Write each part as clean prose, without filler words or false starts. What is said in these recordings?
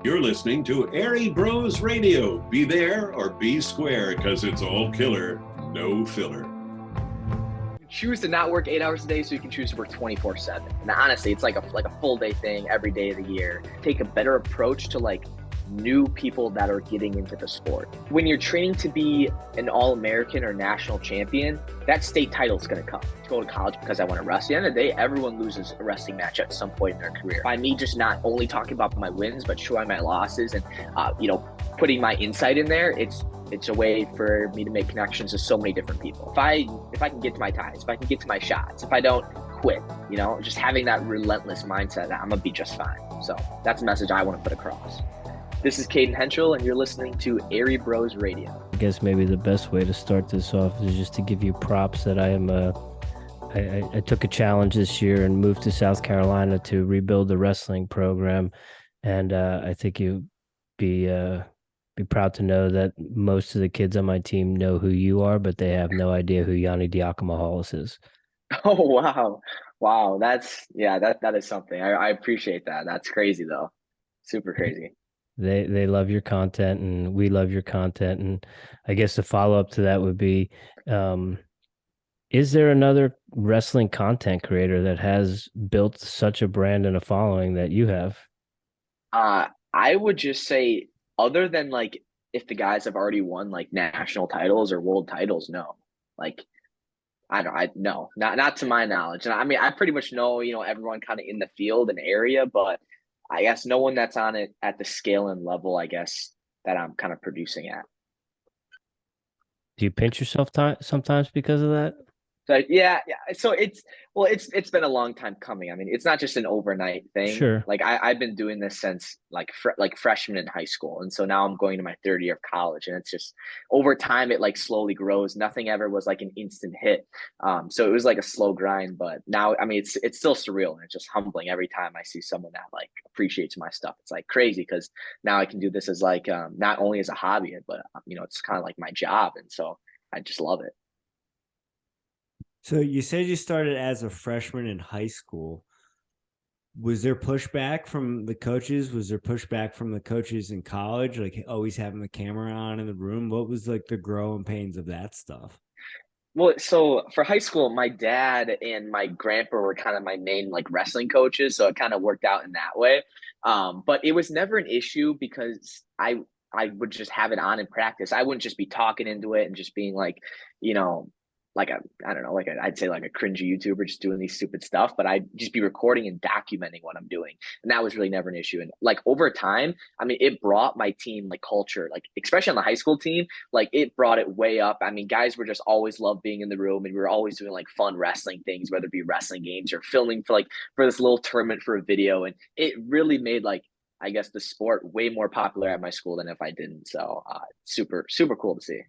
You're listening to Airey Bros Radio. Be there or be square, because it's all killer, no filler. Choose to not work 8 hours a day so you can choose to work 24/7. And honestly, it's like a full day thing every day of the year. Take a better approach to like new people that are getting into the sport. When you're training to be an All-American or national champion, that state title is going to come. To go to college because I want to wrestle. At the end of the day, everyone loses a wrestling match at some point in their career. By me just not only talking about my wins, but showing my losses and, putting my insight in there, it's a way for me to make connections with so many different people. If I can get to my ties, if I can get to my shots, if I don't quit, just having that relentless mindset that I'm going to be just fine. So that's a message I want to put across. This is Cayden Henshcel, and you're listening to Airey Bros Radio. I guess maybe the best way to start this off is just to give you props that I took a challenge this year and moved to South Carolina to rebuild the wrestling program. And I think you'd be proud to know that most of the kids on my team know who you are, but they have no idea who Yanni Diakomahalis is. Oh, wow. Wow. That is something. I appreciate that. That's crazy, though. Super crazy. They love your content and we love your content. And I guess the follow-up to that would be, is there another wrestling content creator that has built such a brand and a following that you have? I would just say, other than like if the guys have already won like national titles or world titles, no. Like no, not to my knowledge. And I mean, I pretty much know, everyone kind of in the field and area, but I guess no one that's on it at the scale and level, I guess, that I'm kind of producing at. Do you pinch yourself sometimes because of that? So yeah. So it's been a long time coming. I mean, it's not just an overnight thing. Sure. Like I've been doing this since like freshman in high school, and so now I'm going to my third year of college, and it's just over time it like slowly grows. Nothing ever was like an instant hit. So it was like a slow grind, but now I mean it's still surreal, and it's just humbling every time I see someone that like appreciates my stuff. It's like crazy because now I can do this as like not only as a hobby, but it's kind of like my job, and so I just love it. So you said you started as a freshman in high school. Was there pushback from the coaches? Was there pushback from the coaches in college? Like always having the camera on in the room? What was like the growing pains of that stuff? Well, so for high school, my dad and my grandpa were kind of my main like wrestling coaches. So it kind of worked out in that way. But it was never an issue because I would just have it on in practice. I wouldn't just be talking into it and just being like, I don't know, I'd say like a cringy YouTuber just doing these stupid stuff, but I'd just be recording and documenting what I'm doing. And that was really never an issue. And like over time, I mean, it brought my team like culture, like especially on the high school team, like it brought it way up. I mean, guys were just always loved being in the room, and we were always doing like fun wrestling things, whether it be wrestling games or filming for this little tournament for a video. And it really made like, I guess, the sport way more popular at my school than if I didn't. So super, super cool to see.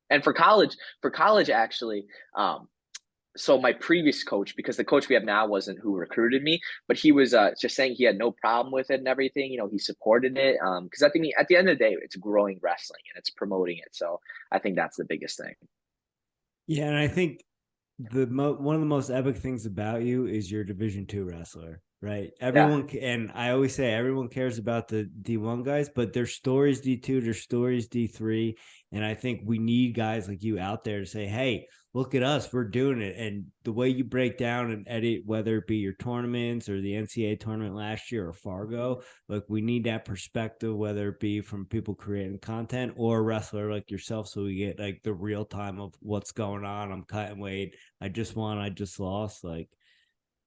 And for college, actually, so my previous coach, because the coach we have now wasn't who recruited me, but he was just saying he had no problem with it and everything. He supported it because I think at the end of the day, it's growing wrestling and it's promoting it. So I think that's the biggest thing. Yeah, and I think one of the most epic things about you is you're a Division II wrestler. Right. Everyone, yeah. And I always say everyone cares about the D1 guys, but their stories D2, their stories D3. And I think we need guys like you out there to say, hey, look at us, we're doing it. And the way you break down and edit, whether it be your tournaments or the NCAA tournament last year or Fargo, like we need that perspective, whether it be from people creating content or a wrestler like yourself. So we get like the real time of what's going on. I'm cutting weight. I just won. I just lost. Like,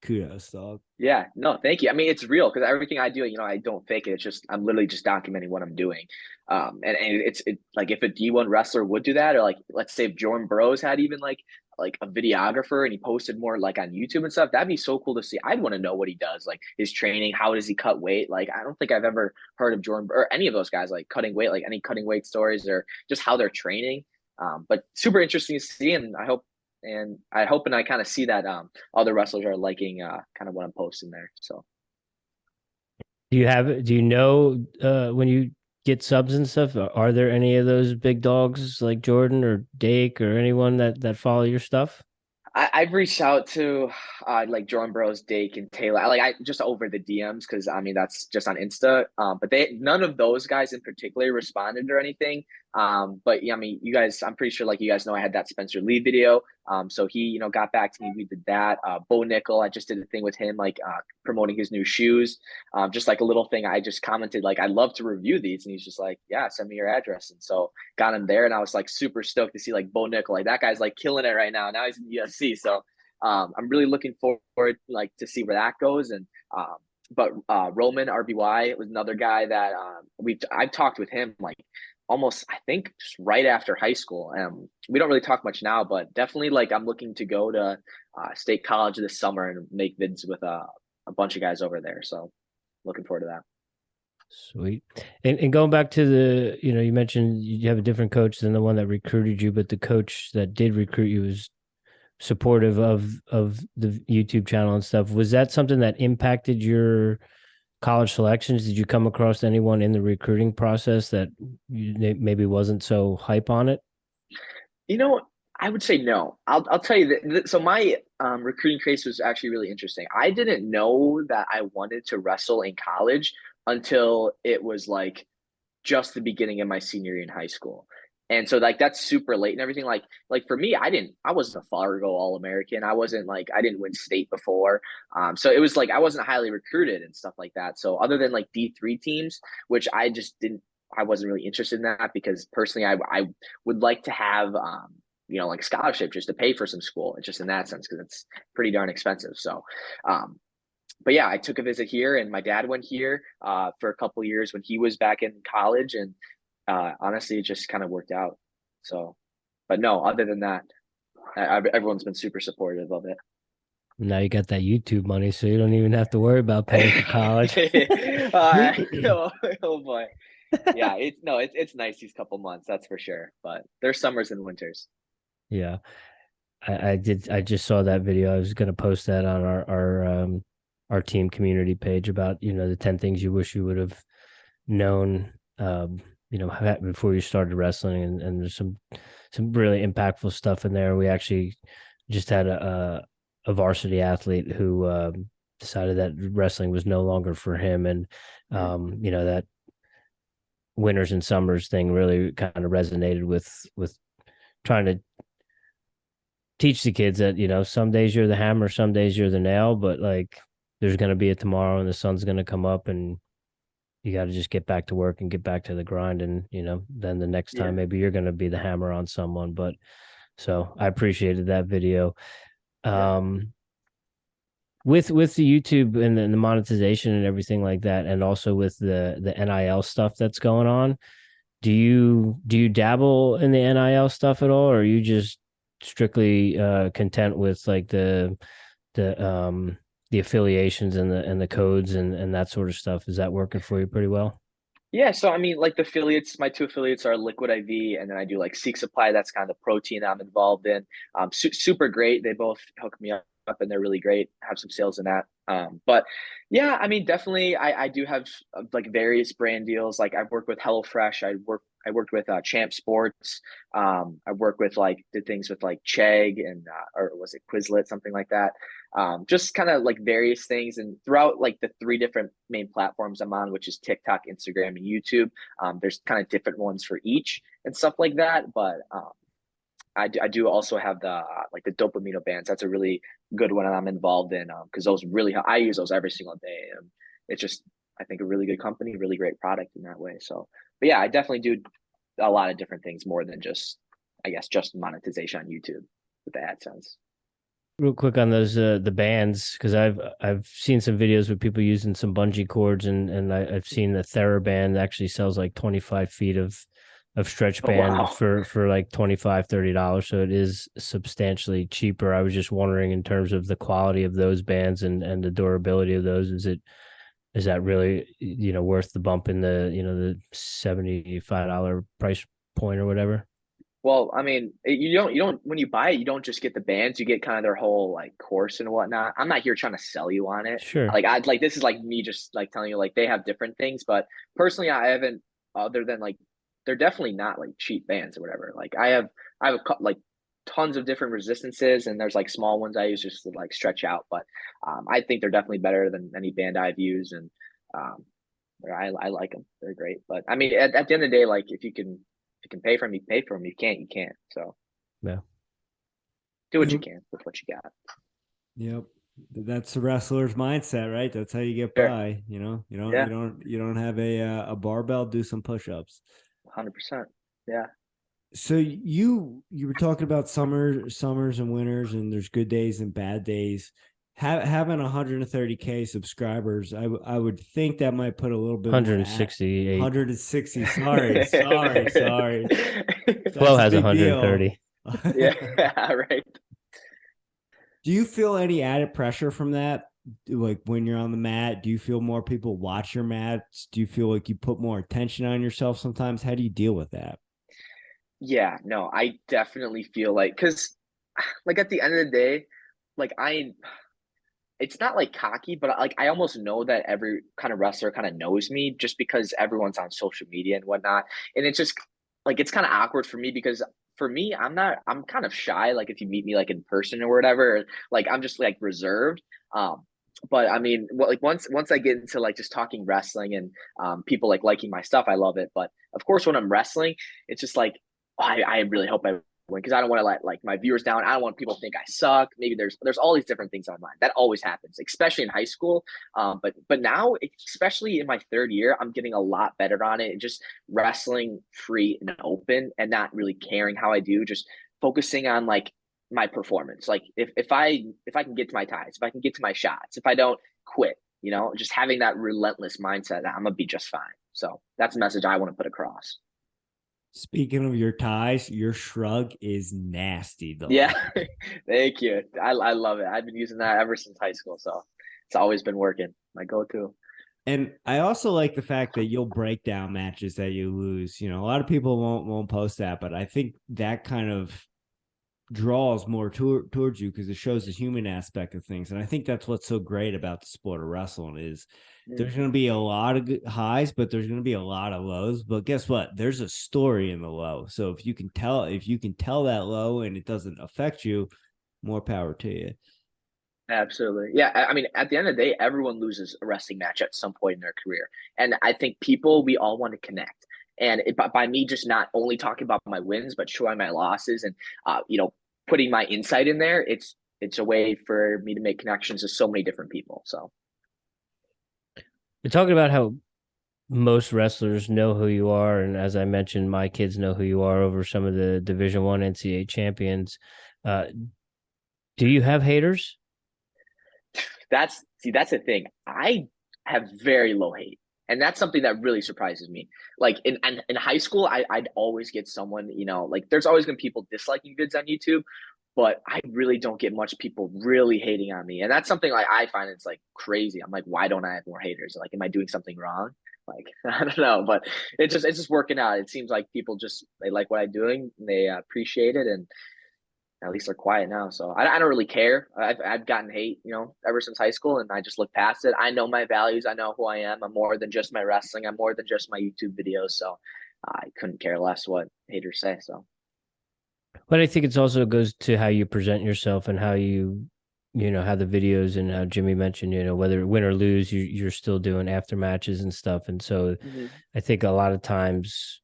kudos, dog. Yeah, no, thank you. I mean, it's real because everything I do, I don't fake it. It's just I'm literally just documenting what I'm doing. And it's like if a D1 wrestler would do that, or like let's say if Jordan Burroughs had even like a videographer and he posted more like on YouTube and stuff, that'd be so cool to see. I'd want to know what he does, like his training, how does he cut weight? Like I don't think I've ever heard of Jordan or any of those guys like cutting weight, like any cutting weight stories or just how they're training. But super interesting to see, and I hope and I kind of see that other wrestlers are liking kind of what I'm posting there. So do you know when you get subs and stuff, are there any of those big dogs like Jordan or Dake or anyone that follow your stuff? I've reached out to like Jordan Burroughs, Dake, and Taylor. I just over the DMs because I mean that's just on Insta. But they none of those guys in particular responded or anything. But yeah, I mean you guys, I'm pretty sure like you guys know I had that Spencer Lee video. So he got back to me. We did that. Bo Nickel, I just did a thing with him like promoting his new shoes. Just like a little thing. I just commented like I'd love to review these, and he's just like, yeah, send me your address. And so got him there, and I was like super stoked to see like Bo Nickel, like that guy's like killing it right now. Now he's in the UFC, so I'm really looking forward like to see where that goes. And but Roman RBY was another guy that I've talked with him like almost I think just right after high school. We don't really talk much now, but definitely like I'm looking to go to State College this summer and make vids with a bunch of guys over there. So looking forward to that. Sweet. And going back to the, you mentioned you have a different coach than the one that recruited you, but the coach that did recruit you was supportive of the YouTube channel and stuff. Was that something that impacted your college selections? Did you come across anyone in the recruiting process that maybe wasn't so hype on it? I would say no. I'll tell you that. So my recruiting case was actually really interesting. I didn't know that I wanted to wrestle in college until it was like just the beginning of my senior year in high school. And so like that's super late and everything. Like for me, I wasn't a Fargo All-American. I didn't win state before. So it was like I wasn't highly recruited and stuff like that. So other than like D3 teams, which I wasn't really interested in that because personally I would like to have like scholarship just to pay for some school. It's just in that sense because it's pretty darn expensive. So but yeah, I took a visit here, and my dad went here for a couple of years when he was back in college, and honestly, it just kind of worked out. So, but no, other than that, everyone's been super supportive of it. Now you got that YouTube money, so you don't even have to worry about paying for college. Oh boy, yeah, it's nice these couple months, that's for sure. But there's summers and winters. Yeah, I just saw that video. I was going to post that on our team community page about the 10 things you wish you would have known before you started wrestling, and there's some really impactful stuff in there. We actually just had a varsity athlete who decided that wrestling was no longer for him, and that winters and summers thing really kind of resonated with trying to teach the kids that some days you're the hammer, some days you're the nail, but like there's going to be a tomorrow and the sun's going to come up, and you got to just get back to work and get back to the grind. And, then the next time maybe you're going to be the hammer on someone. But so I appreciated that video. With the YouTube and the monetization and everything like that, and also with the NIL stuff that's going on, do you dabble in the NIL stuff at all, or are you just strictly content with like the affiliations and the codes and that sort of stuff? Is that working for you pretty well? Yeah, so I mean, like the affiliates, my two affiliates are Liquid IV, and then I do like Seek Supply. That's kind of the protein I'm involved in. Super great. They both hook me up, and they're really great. Have some sales in that. But yeah, I mean, definitely, I do have like various brand deals. Like I've worked with HelloFresh. I worked with Champ Sports. I worked with did things with like Chegg and or was it Quizlet, something like that. Just kind of like various things, and throughout like the three different main platforms I'm on, which is TikTok, Instagram, and YouTube. There's kind of different ones for each and stuff like that. But I do also have the the Dopamino bands. That's a really good one I'm involved in because those really I use those every single day. And it's just I think a really good company, really great product in that way. So, but yeah, I definitely do a lot of different things more than just just monetization on YouTube with the AdSense. Real quick on those the bands, because I've seen some videos with people using some bungee cords, and I've seen the TheraBand actually sells like 25 feet of stretch band for like $25-$30, so it is substantially cheaper. I was just wondering, in terms of the quality of those bands and the durability of those, is that really worth the bump in the $75 price point or whatever? Well, I mean, you don't when you buy it, you don't just get the bands, you get kind of their whole like course and whatnot. I'm not here trying to sell you on it. Sure. This is like me just like telling you like they have different things, but personally I haven't, other than like they're definitely not like cheap bands or whatever. Like I have a like tons of different resistances, and there's like small ones I use just to like stretch out. But I think they're definitely better than any band I've used, and um, I like them. They're great. But I mean, at the end of the day, like if you can pay for them, you pay for them. You can't, you can't. So Yeah. do what you can with what you got. Yep. That's the wrestler's mindset, right? That's how you get Sure. by. Yeah. You don't have a barbell, do some push-ups. 100%. Yeah. So you were talking about summers and winters, and there's good days and bad days. Having 130K subscribers, I would think that might put a little bit 168. 160. Sorry. Flo has 130. Yeah, right. Do you feel any added pressure from that? Like when you're on the mat, do you feel more people watch your mats? Do you feel like you put more attention on yourself sometimes? How do you deal with that? Yeah, no, I definitely feel like, because like at the end of the day, like it's not like cocky, but like I almost know that every kind of wrestler kind of knows me just because everyone's on social media and whatnot. And it's just like it's kind of awkward for me because for me, I'm kind of shy. Like if you meet me like in person or whatever, like I'm just like reserved. But I mean, like once I get into like just talking wrestling and people like liking my stuff, I love it. But of course, when I'm wrestling, it's just like I really hope I win because I don't want to let like my viewers down. I don't want people to think I suck. Maybe there's all these different things online. That always happens, especially in high school. But now, especially in my third year, I'm getting a lot better on it and just wrestling free and open and not really caring how I do, just focusing on like my performance. Like if I can get to my ties, if I can get to my shots, if I don't quit, just having that relentless mindset that I'm gonna be just fine. So that's the message I want to put across. Speaking of your ties, your shrug is nasty though. Yeah, thank you. I love it. I've been using that ever since high school, so it's always been working. My go-to. And I also like the fact that you'll break down matches that you lose. A lot of people won't post that, but I think that kind of draws more towards you because it shows the human aspect of things. And I think that's what's so great about the sport of wrestling is there's going to be a lot of highs, but there's going to be a lot of lows. But guess what? There's a story in the low. So if you can tell that low and it doesn't affect you, more power to you. Absolutely. Yeah. I mean, at the end of the day, everyone loses a wrestling match at some point in their career. And I think we all want to connect. And by me just not only talking about my wins, but showing my losses and, putting my insight in there, it's a way for me to make connections with so many different people. So You're talking about how most wrestlers know who you are. And as I mentioned, my kids know who you are over some of the Division I NCAA champions. Do you have haters? that's the thing. I have very low hate. And that's something that really surprises me. Like in high school, I'd always get someone, like there's always been people disliking vids on YouTube, but I really don't get much people really hating on me. And that's something like I find it's like crazy. I'm like, why don't I have more haters? Like, am I doing something wrong? Like, I don't know, but it's just working out. It seems like people they like what I'm doing. And they appreciate it. And at least they're quiet now. So I don't really care. I've gotten hate, ever since high school, and I just look past it. I know my values. I know who I am. I'm more than just my wrestling. I'm more than just my YouTube videos. So I couldn't care less what haters say. So, but I think it's also goes to how you present yourself and how how the videos and how Jimmy mentioned, whether win or lose, you're still doing after matches and stuff. And so I think a lot of times,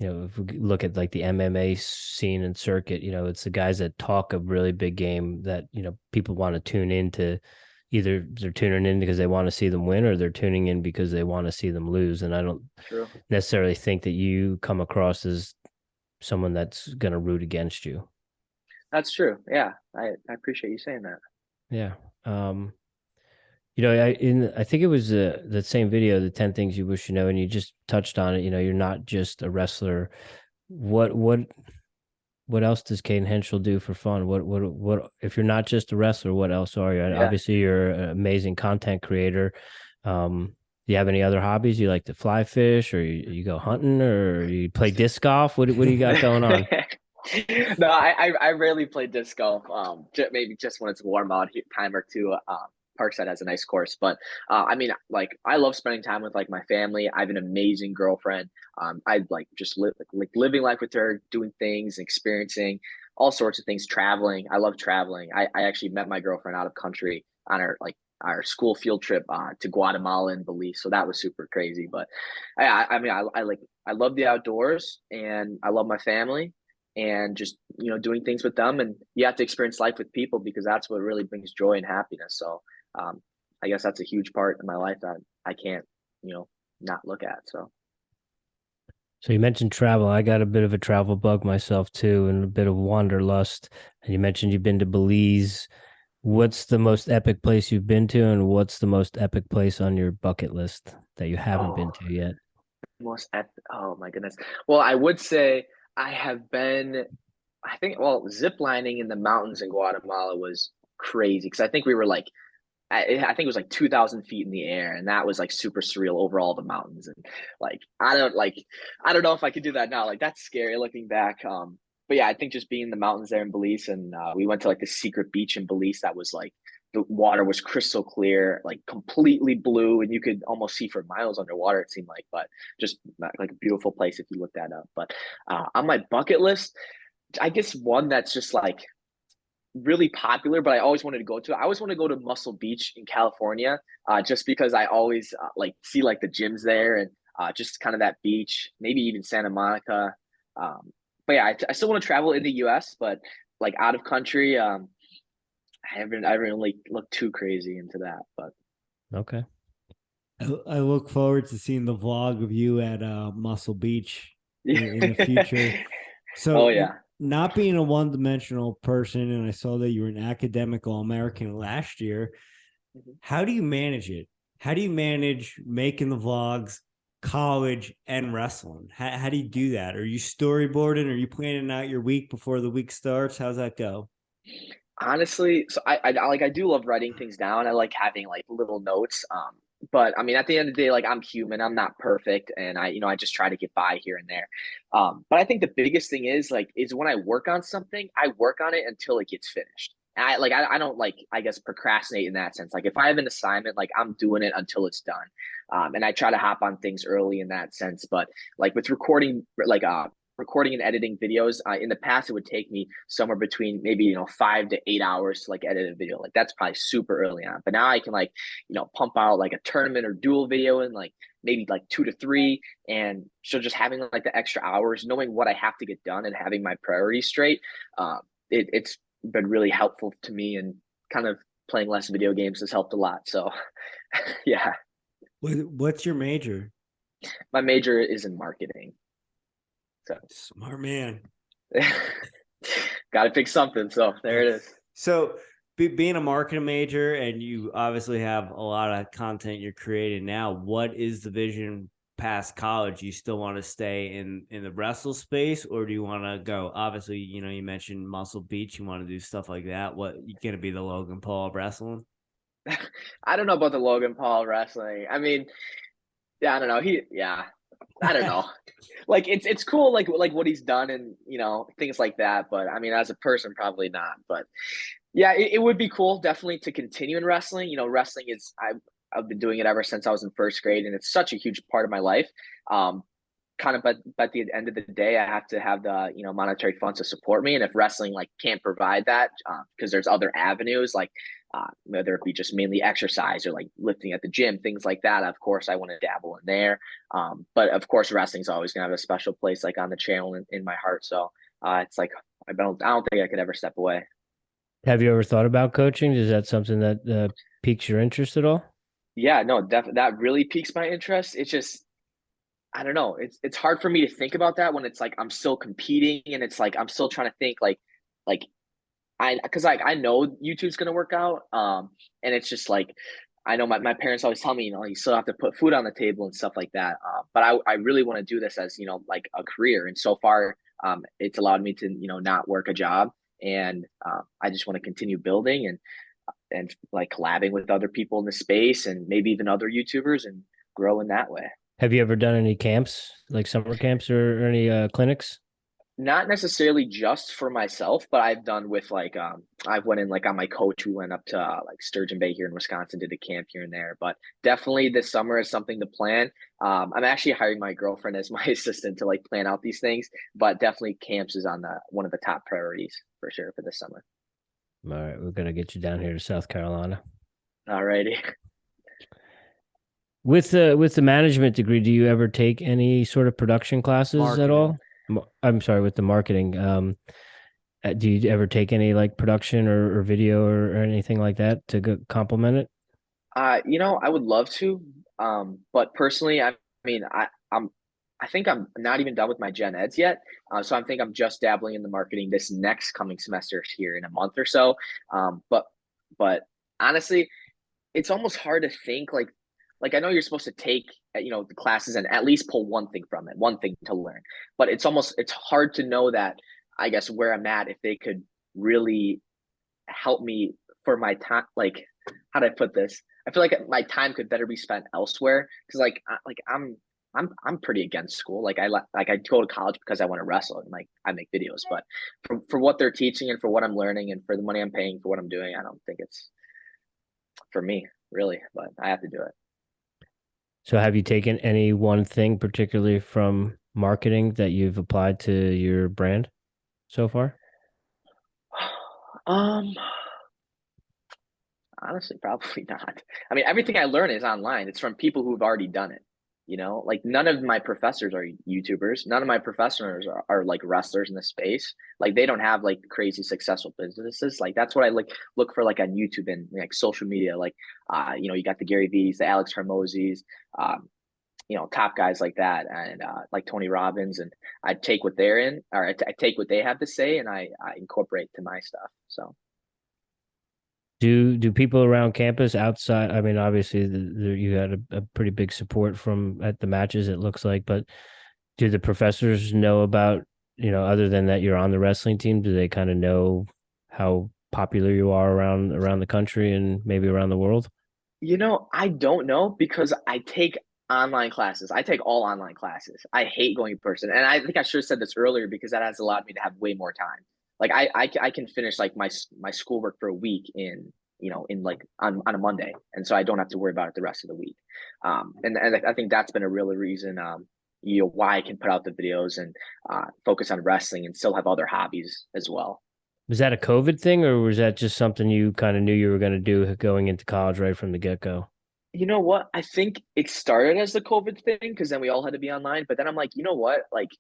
if we look at like the MMA scene and circuit, it's the guys that talk a really big game that, people want to tune into. Either they're tuning in because they want to see them win or they're tuning in because they want to see them lose. And I don't necessarily think that you come across as someone that's going to root against you. That's true. Yeah. I appreciate you saying that. Yeah. I think it was the same video, the 10 things you wish you know, and you just touched on it. You're not just a wrestler. What else does Cayden Henshcel do for fun? What if you're not just a wrestler, what else are you? Yeah. Obviously, you're an amazing content creator. Do you have any other hobbies? You like to fly fish, or you go hunting, or you play disc golf? What do you got going on? No, I rarely play disc golf. Maybe just when it's warm out time or two. Parkside has a nice course, but I mean, like I love spending time with like my family. I have an amazing girlfriend. I like just living life with her, doing things, experiencing all sorts of things. Traveling, I love traveling. I actually met my girlfriend out of country on our school field trip to Guatemala and Belize, so that was super crazy. But I mean, I love the outdoors, and I love my family, and just doing things with them. And you have to experience life with people because that's what really brings joy and happiness. So I guess that's a huge part of my life that I can't not look at. So you mentioned travel. I got a bit of a travel bug myself too, and a bit of wanderlust. And you mentioned you've been to Belize. What's the most epic place you've been to, and what's the most epic place on your bucket list that you haven't been to yet? Oh my goodness. Well, I would say I have been, I think, well, zip lining in the mountains in Guatemala was crazy because I think we were like, I think it was like 2,000 feet in the air, and that was like super surreal over all the mountains. And like, I don't know if I could do that now. Like, that's scary looking back. But yeah, I think just being in the mountains there in Belize, and we went to like the secret beach in Belize that was like the water was crystal clear, like completely blue, and you could almost see for miles underwater. It seemed like, but just like a beautiful place if you look that up. But on my bucket list, I guess one that's just like really popular, but I always wanted to go to. I always want to go to Muscle Beach in California, just because I always like see like the gyms there and just kind of that beach, maybe even Santa Monica. But yeah, I still want to travel in the U.S., but like out of country, I haven't really looked too crazy into that. But Okay. I look forward to seeing the vlog of you at Muscle Beach yeah. in the future. So, Oh yeah. not being a one-dimensional person, and I saw that you were an academic All-American last year. Mhm. How do you manage it? How do you manage making the vlogs, college, and wrestling? How do you do that? Are you storyboarding? Are you planning out your week before the week starts? How's that go? Honestly, so I do love writing things down. I like having like little notes. But I mean, at the end of the day, like I'm human, I'm not perfect, and I just try to get by here and there. But I think the biggest thing is when I work on something, I work on it until it gets finished. And I don't like, I guess, procrastinate in that sense. Like if I have an assignment, like I'm doing it until it's done. And I try to hop on things early in that sense. But like with recording and editing videos, in the past it would take me somewhere between maybe 5 to 8 hours to like edit a video. Like that's probably super early on, but now I can like pump out like a tournament or dual video in like maybe like 2 to 3. And so just having like the extra hours, knowing what I have to get done and having my priorities straight, it's been really helpful to me. And kind of playing less video games has helped a lot. So yeah. What's your major? My major is in marketing. So Smart man. got to pick something. So there it is. So, being a marketing major, and you obviously have a lot of content you're creating now, what is the vision past college? You still want to stay in the wrestle space, or do you want to go? Obviously, you mentioned Muscle Beach. You want to do stuff like that. What, you going to be the Logan Paul of wrestling? I don't know about the Logan Paul wrestling. I mean, yeah, I don't know. I don't know. Like it's cool, like what he's done and things like that. But I mean, as a person, probably not. But yeah, it would be cool, definitely, to continue in wrestling. Wrestling is I've been doing it ever since I was in first grade, and it's such a huge part of my life. Kind of, but at the end of the day, I have to have the monetary funds to support me, and if wrestling like can't provide that, because there's other avenues like whether it be just mainly exercise or like lifting at the gym, things like that. Of course, I want to dabble in there. But of course, wrestling's always gonna have a special place like on the channel in my heart. So it's like I don't think I could ever step away. Have you ever thought about coaching? Is that something that piques your interest at all? Yeah, no, definitely that really piques my interest. It's just I don't know. It's hard for me to think about that when it's like I'm still competing and it's like I'm still trying to think like because I know YouTube's gonna work out. And it's just like I know my parents always tell me, you still have to put food on the table and stuff like that. But I really want to do this as like a career. And so far, it's allowed me to not work a job, and I just want to continue building and like collabing with other people in the space and maybe even other YouTubers and grow in that way. Have you ever done any camps, like summer camps or any clinics? Not necessarily just for myself, but I've done with like I've went in like on my coach who went up to like Sturgeon Bay here in Wisconsin, did a camp here and there. But definitely this summer is something to plan. I'm actually hiring my girlfriend as my assistant to like plan out these things, but definitely camps is on the one of the top priorities. for sure for this summer. All right, we're gonna get you down here to South Carolina. All righty. With the management degree, do you ever take any sort of production classes at all? I'm sorry, with the marketing. Do you ever take any like production or video or anything like that to complement it? I would love to, but personally, I mean, I think I'm not even done with my gen eds yet. So I think I'm just dabbling in the marketing this next coming semester here in a month or so. But honestly, it's almost hard to think like I know you're supposed to take the classes and at least pull one thing from it, one thing to learn. But it's hard to know that, I guess, where I'm at, if they could really help me for my time. Like, how do I put this? I feel like my time could better be spent elsewhere because I'm pretty against school. Like I go to college because I want to wrestle and like I make videos, but for what they're teaching and for what I'm learning and for the money I'm paying for what I'm doing, I don't think it's for me really, but I have to do it. So have you taken any one thing particularly from marketing that you've applied to your brand so far? Honestly, probably not. I mean, everything I learn is online. It's from people who've already done it. Like none of my professors are YouTubers. None of my professors are like wrestlers in the space. Like they don't have like crazy successful businesses. Like that's what I like look for like on YouTube and like social media. Like you got the Gary V's, the Alex Hormozzi's, top guys like that, and like Tony Robbins. And I take what they're in, or I take what they have to say, and I incorporate to my stuff. So. Do people around campus outside? I mean, obviously, you had a pretty big support from at the matches. It looks like, but do the professors know about other than that you're on the wrestling team? Do they kind of know how popular you are around the country and maybe around the world? I don't know because I take online classes. I take all online classes. I hate going in person, and I think I should have said this earlier because that has allowed me to have way more time. Like I can finish like my schoolwork for a week in like on a Monday, and so I don't have to worry about it the rest of the week. And I think that's been a real reason why I can put out the videos and focus on wrestling and still have other hobbies as well. Was that a COVID thing, or was that just something you kind of knew you were going to do going into college right from the get go? You know what? I think it started as the COVID thing because then we all had to be online. But then I'm like, you know what? Like,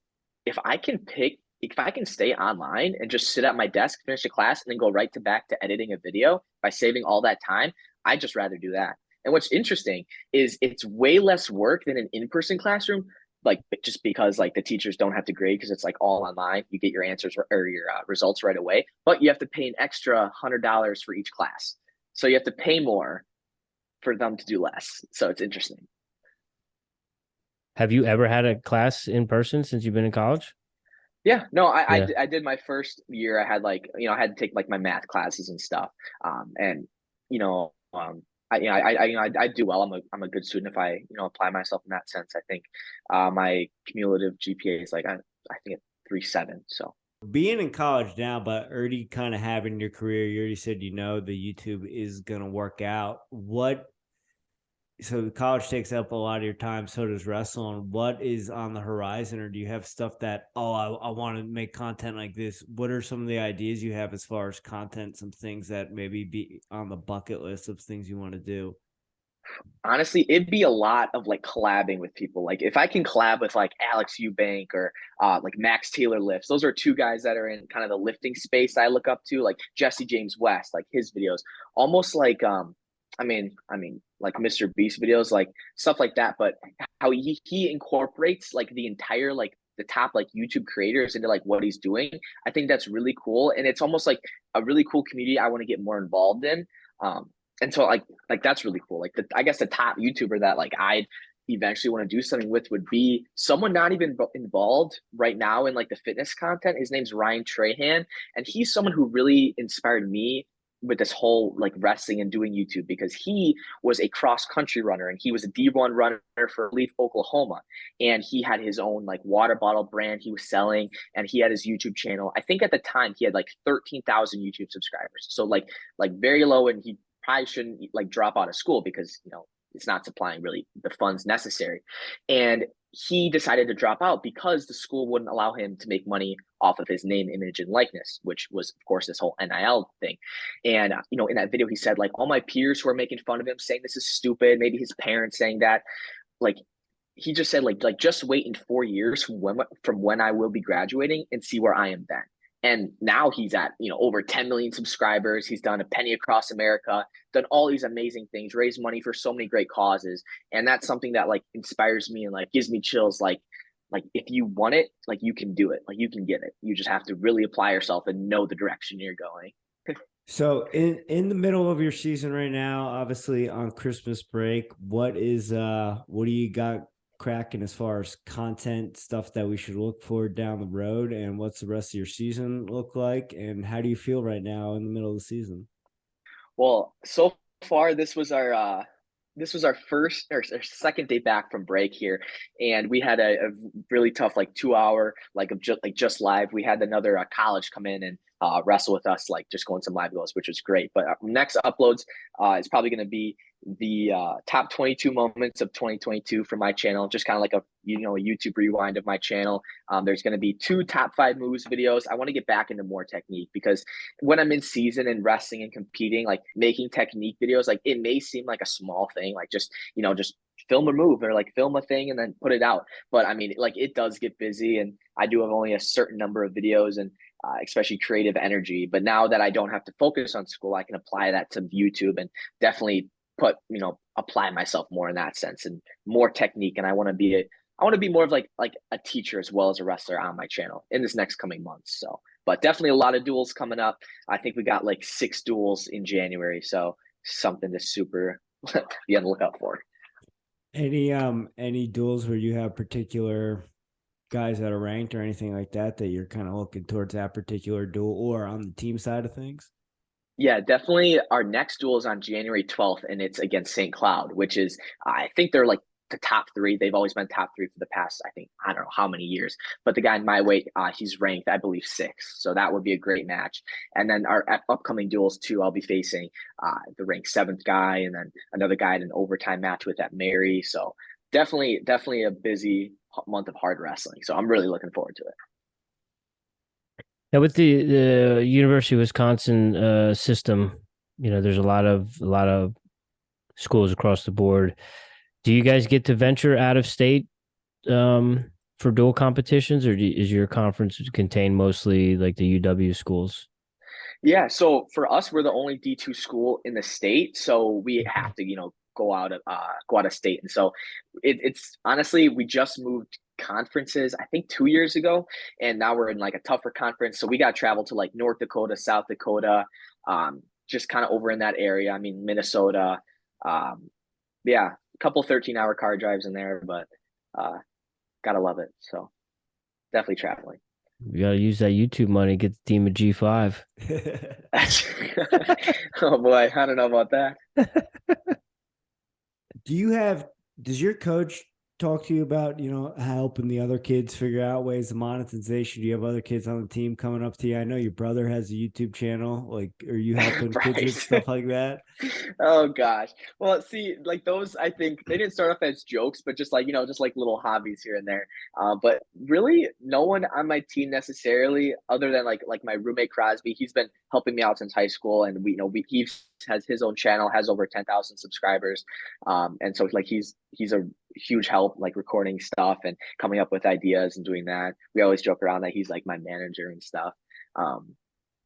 if I can stay online and just sit at my desk, finish a class, and then go right back to editing a video by saving all that time, I'd just rather do that. And what's interesting is it's way less work than an in-person classroom, like just because like the teachers don't have to grade because it's like all online. You get your answers or your results right away, but you have to pay an extra $100 for each class. So you have to pay more for them to do less. So it's interesting. Have you ever had a class in person since you've been in college? Yeah, no, Yeah. I did my first year. I had like, I had to take like my math classes and stuff. And you know, I do well. I'm a good student if I apply myself in that sense. I think my cumulative GPA is like I think it's 3.7. So being in college now, but already kind of having your career, you already said the YouTube is gonna work out. So college takes up a lot of your time, so does wrestling. What is on the horizon, or do you have stuff that, I want to make content like this? What are some of the ideas you have as far as content, some things that maybe be on the bucket list of things you want to do? honestly, it'd be a lot of like collabing with people. Like if I can collab with like Alex Eubank or like Max Taylor lifts, those are two guys that are in kind of the lifting space I look up to, like Jesse James West, like his videos, almost like I mean, like Mr. Beast videos, like stuff like that. But how he incorporates like the entire like the top like YouTube creators into like what he's doing, I think that's really cool, and it's almost like a really cool community I want to get more involved in. And so like that's really cool. Like I guess the top YouTuber that like I'd eventually want to do something with would be someone not even involved right now in like the fitness content. His name's Ryan Trahan, and he's someone who really inspired me with this whole like wrestling and doing YouTube because he was a cross country runner and he was a D1 runner for Leaf, Oklahoma. And he had his own like water bottle brand he was selling, and he had his YouTube channel. I think at the time he had like 13,000 YouTube subscribers. So like very low, and he probably shouldn't like drop out of school because it's not supplying really the funds necessary. And he decided to drop out because the school wouldn't allow him to make money off of his name, image, and likeness, which was, of course, this whole NIL thing. And, in that video, he said, like, all my peers who are making fun of him, saying this is stupid, maybe his parents saying that, like, he just said, like just wait in 4 years from when I will be graduating and see where I am then. And now he's at, over 10 million subscribers. He's done a penny across America, done all these amazing things, raised money for so many great causes. And that's something that like inspires me and like gives me chills. Like if you want it, like you can do it, like you can get it. You just have to really apply yourself and know the direction you're going. So in the middle of your season right now, obviously on Christmas break, what do you got cracking as far as content stuff that we should look for down the road, and what's the rest of your season look like, and how do you feel right now in the middle of the season? Well, so far this was our first or second day back from break here, and we had a really tough 2 hour just live. We had another college come in and wrestle with us, just going some live goals, which was great. But next uploads is probably going to be the top 22 moments of 2022 for my channel, just kind of like a YouTube rewind of my channel. There's going to be 2 top 5 moves videos. I want to get back into more technique, because when I'm in season and wrestling and competing, making technique videos, it may seem like a small thing, just film a move or film a thing and then put it out. But I mean, it does get busy, and I do have only a certain number of videos, and especially creative energy. But now that I don't have to focus on school, I can apply that to YouTube and definitely apply myself more in that sense and more technique. And I want to be more of like a teacher as well as a wrestler on my channel in this next coming months. So, but definitely a lot of duels coming up. I think we got 6 duels in January. So something to super be on the lookout for. Any duels where you have particular guys that are ranked or anything like that you're kind of looking towards that particular duel, or on the team side of things? Yeah, definitely. Our next duel is on January 12th, and it's against St. Cloud, which is, I think they're the top 3. They've always been top 3 for the past, I don't know how many years. But the guy in my weight, he's ranked, I believe, 6th. So that would be a great match. And then our upcoming duels too, I'll be facing the ranked 7th guy, and then another guy in an overtime match with at Airey. So definitely a busy month of hard wrestling. So I'm really looking forward to it. Now, with the University of Wisconsin system, there's a lot of schools across the board. Do you guys get to venture out of state for dual competitions, or is your conference contained mostly the UW schools? Yeah, so for us, we're the only D2 school in the state, so we have to go out of state. And so it's honestly, we just moved conferences I think 2 years ago, and now we're in a tougher conference, so we got to travel to North Dakota, South Dakota, just kind of over in that area. I mean, Minnesota, yeah, a couple 13-hour car drives in there, but gotta love it. So definitely traveling. You gotta use that YouTube money, get the team a G5. Oh boy, I don't know about that. Does your coach talk to you about, helping the other kids figure out ways of monetization? Do you have other kids on the team coming up to you? I know your brother has a YouTube channel. Are you helping right. kids with stuff like that? Oh gosh. Well, see, those, I think they didn't start off as jokes, but just little hobbies here and there. But really no one on my team necessarily, other than like my roommate Crosby. He's been helping me out since high school, and he has his own channel, has over 10,000 subscribers. And so he's a huge help, recording stuff and coming up with ideas and doing that. We always joke around that he's my manager and stuff. But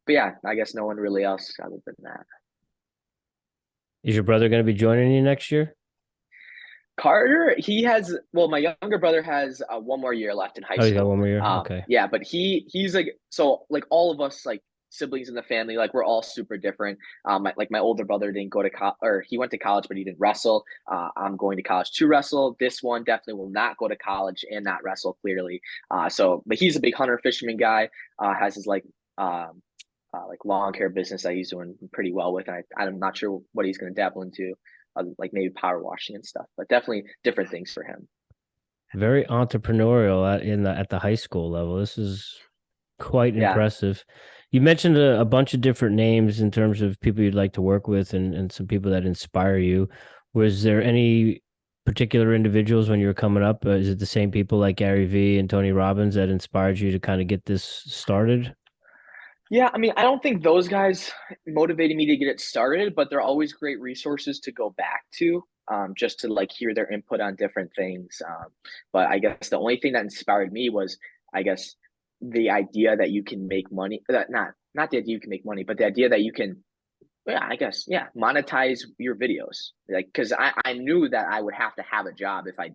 yeah, I guess no one really else other than that. Is your brother going to be joining you next year? Carter, my younger brother has 1 more year left in high school. Oh, you got 1 more year? Okay. Yeah, but he's all of us, siblings in the family, we're all super different. My older brother didn't go to college, or he went to college, but he didn't wrestle. I'm going to college to wrestle. This one definitely will not go to college and not wrestle, clearly. But he's a big hunter fisherman guy, has his lawn care business that he's doing pretty well with. And I'm not sure what he's going to dabble into, maybe power washing and stuff, but definitely different things for him. Very entrepreneurial at the high school level. This is quite impressive. You mentioned a bunch of different names in terms of people you'd like to work with and some people that inspire you. Was there any particular individuals when you were coming up? Is it the same people like Gary Vee and Tony Robbins that inspired you to kind of get this started? Yeah, I mean, I don't think those guys motivated me to get it started, but they're always great resources to go back to, just to like hear their input on different things. But I guess the only thing that inspired me was, I guess, the idea that you can make money. That not the idea you can make money, but the idea that you can, yeah, I guess, yeah, monetize your videos. Like, because I knew that I would have to have a job if I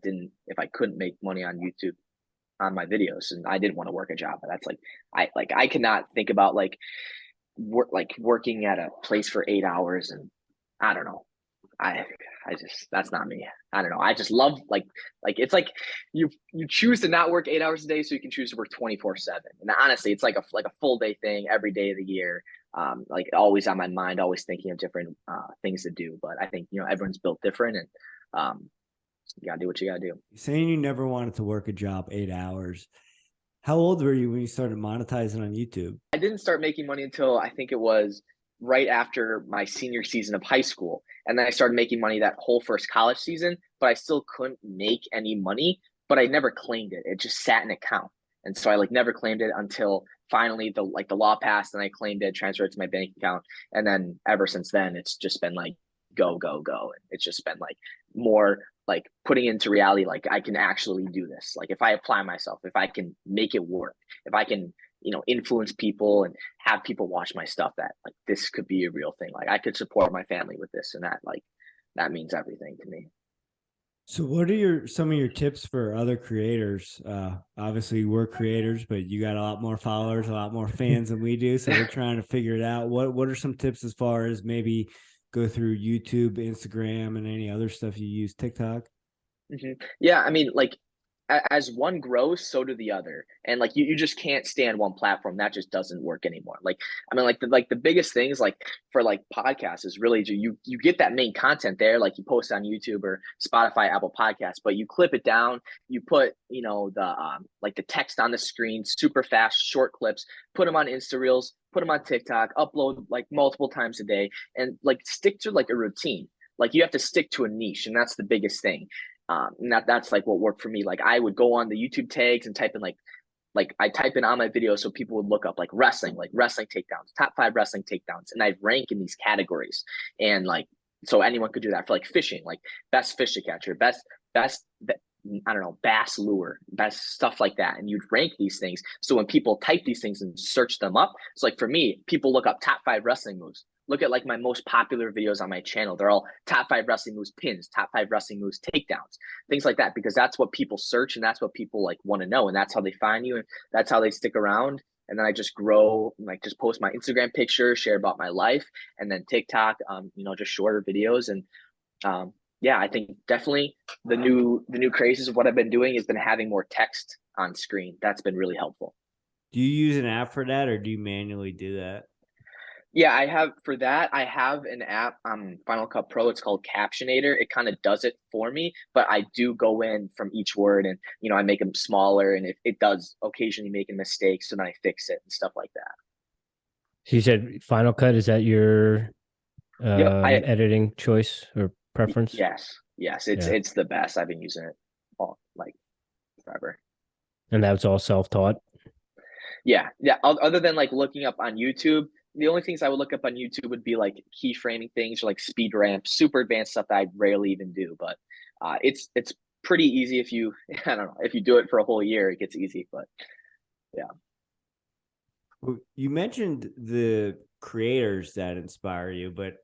couldn't make money on YouTube on my videos, and I didn't want to work a job. But that's like I cannot think about working at a place for 8 hours, and I don't know. I just, that's not me. I don't know. I just love it's like you choose to not work 8 hours a day so you can choose to work 24/7. And honestly, it's like a full day thing every day of the year. Like always on my mind, always thinking of different things to do. But I think everyone's built different, and you gotta do what you gotta do. Saying you never wanted to work a job 8 hours. How old were you when you started monetizing on YouTube? I didn't start making money until I think it was right after my senior season of high school. And then I started making money that whole first college season, but I still couldn't make any money, but I never claimed it. It just sat in an account. And so I never claimed it until finally the law passed and I claimed it, transferred it to my bank account. And then ever since then, it's just been like go, go, go. And it's just been like more like putting into reality, like I can actually do this. Like if I apply myself, if I can make it work, if I can influence people and have people watch my stuff, that like this could be a real thing. Like I could support my family with this, and that means everything to me. So what are some of your tips for other creators? Obviously we're creators, but you got a lot more followers, a lot more fans than we do. So we're trying to figure it out. What are some tips as far as maybe go through YouTube, Instagram, and any other stuff you use, TikTok? Yeah, I mean, like as one grows, so do the other. And like you just can't stay on one platform. That just doesn't work anymore. Like I mean, like the biggest things like for like podcasts is really you get that main content there, like you post on YouTube or Spotify, Apple Podcasts, but you clip it down, you put the like the text on the screen, super fast, short clips, put them on Insta Reels, put them on TikTok, upload like multiple times a day, and like stick to like a routine. Like you have to stick to a niche, and that's the biggest thing. And that's like what worked for me. Like I would go on the YouTube tags and type in like I type in on my videos so people would look up like wrestling takedowns, top 5 wrestling takedowns, and I'd rank in these categories. And like so anyone could do that for like fishing, like best fish to catcher, best I don't know, bass lure, best stuff like that. And you'd rank these things. So when people type these things and search them up, it's like for me, people look up top 5 wrestling moves. Look at like my most popular videos on my channel. They're all top 5 wrestling moves pins, top 5 wrestling moves takedowns, things like that, because that's what people search and that's what people like want to know. And that's how they find you and that's how they stick around. And then I just grow, like just post my Instagram pictures, share about my life, and then TikTok, just shorter videos. And yeah, I think definitely the new crazes of what I've been doing has been having more text on screen. That's been really helpful. Do you use an app for that, or do you manually do that? Yeah, I have an app on Final Cut Pro. It's called Captionator. It kind of does it for me, but I do go in from each word and I make them smaller, and it does occasionally make a mistake, so then I fix it and stuff like that. So you said Final Cut, is that your Yep, editing choice or preference? yes, it's the best. I've been using it all like forever. And that's all self-taught? Yeah. Other than like looking up on YouTube, the only things I would look up on YouTube would be like keyframing things or like speed ramps, super advanced stuff that I rarely even do. But it's pretty easy if you I don't know, if you do it for a whole year, it gets easy. But yeah. Well, you mentioned the creators that inspire you, but